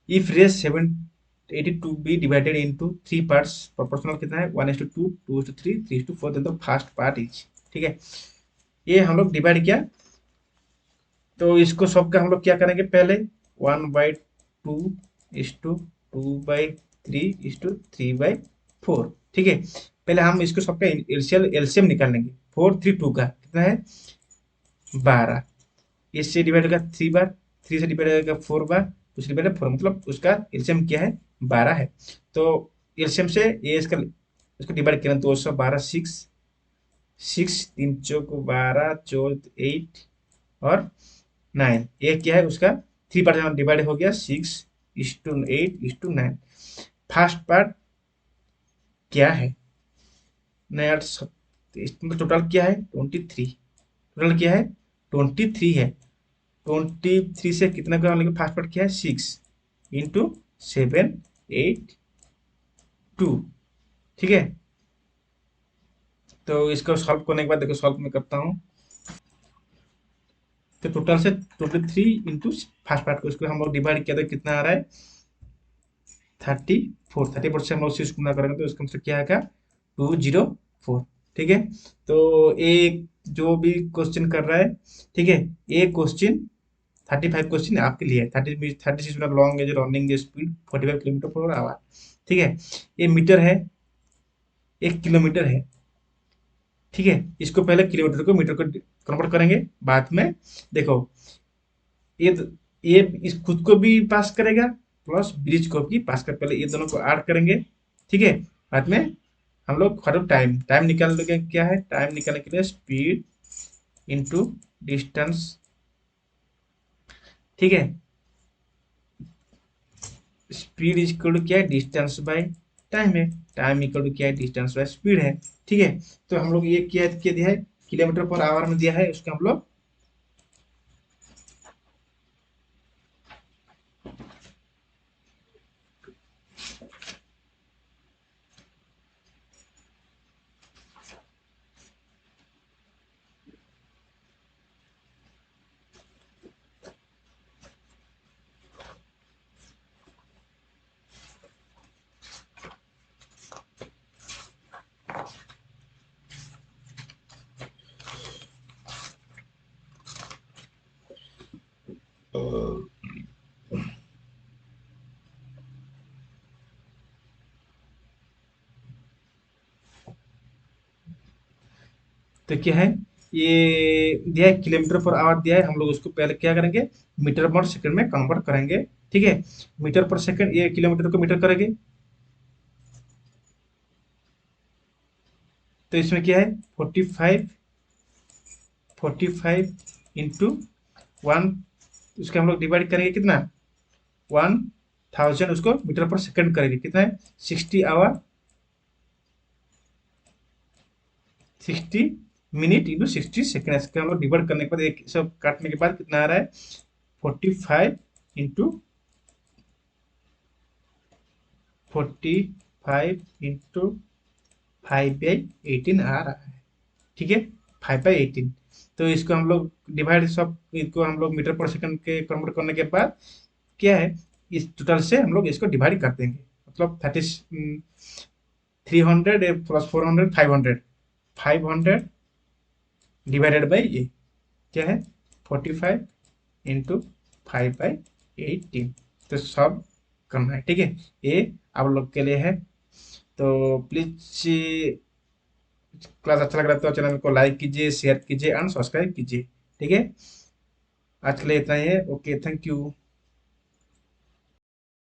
If Rs 782 be divided into three parts proportional कितना है 1:2 2:3 3:4 then the first part is. ठीक है। ये हम लोग डिवाइड किया तो इसको सबका हम लोग क्या करेंगे पहले 1/2:3:3/4। ठीक है। पहले हम इसको सबका एलसीएम निकाल लेंगे 4 3 2 का कितना है 12। इससे डिवाइड होगा 3 बार 3 से डिवाइड होगा 4 बार उससे डिवाइड 4 मतलब उसका एलसीएम क्या है 12 है। तो एलसीएम से ये इसको डिवाइड करें 212 6 6 3 चौक 12 चौक 8 और 9 ये क्या है उसका 3 पार्ट डिवाइड हो गया 6:8:9। फर्स्ट पार्ट क्या है नया इसमें टोटल क्या है 23। टोटल क्या है 23 है। 23 से कितना का मतलब फर्स्ट पार्ट क्या है 6:7:8:2। ठीक है। तो इसको सॉल्व करने के बाद देखो सॉल्व मैं करता हूँ तो टोटल से 23 इंटू फर्स्ट पार्ट को इसको हम लोग डिवाइड किया तो कितना आ रहा है 34 से हम लोग से गुना करेंगे तो इसका मतलब क्या आएगा 204। ठीक है। तो एक जो भी क्वेश्चन कर रहा है ठीक है ये क्वेश्चन 35 क्वेश्चन आपके लिए 36 मिनट लॉन्ग है जो running speed 45 kilometre per hour. ठीक है। ये मीटर है 1 किलोमीटर है। ठीक है। इसको पहले किलोमीटर को मीटर को कन्वर्ट करेंगे बाद में देखो ये ये इस खुद को भी पास करेगा प्लस ब्रिज को भी पास कर पहले ये दोनों को ऐड करेंगे। ठीक है। बाद में हम लोग हर टाइम टाइम निकाल लोगे क्या है टाइम निकालने के लिए स्पीड इंटू डिस्टेंस। ठीक है। स्पीड इज इक्वल टू क्या है डिस्टेंस बाय टाइम है। टाइम इक्वल टू क्या है डिस्टेंस बाय स्पीड है। ठीक है। तो हम लोग ये क्या दिया है किलोमीटर पर आवर में दिया है उसको हम लोग तो क्या है ये दिया है किलोमीटर पर आवर दिया है हम लोग उसको पहले क्या करेंगे मीटर पर सेकंड में कन्वर्ट करेंगे। ठीक है। मीटर पर सेकंड ये किलोमीटर को मीटर करेंगे तो इसमें क्या है 45 उसके हम लोग डिवाइड करेंगे कितना 1000 उसको मीटर पर सेकंड करेंगे कितना है 60 आवर 60 मिनट इंटू 60 सेकेंड इसका हम लोग डिवाइड करने के बाद एक सब काटने के बाद कितना आ रहा है 45 इंटू 5/18 आ रहा है। ठीक है। 5/18 तो इसको हम लोग डिवाइड सब इसको हम लोग मीटर पर सेकंड के कन्वर्ट करने के बाद क्या है इस टोटल से हम लोग इसको डिवाइड कर देंगे मतलब 300 प्लस 400 500 500 डिवाइडेड बाई ये क्या है 45 इंटू 5/18 तो सब करना है। ठीक है। ये आप लोग के लिए है। तो प्लीज क्लास अच्छा लग रहा है तो चैनल को लाइक कीजिए शेयर कीजिए एंड सब्सक्राइब कीजिए। ठीक है। आज के लिए इतना ही है। Okay thank you.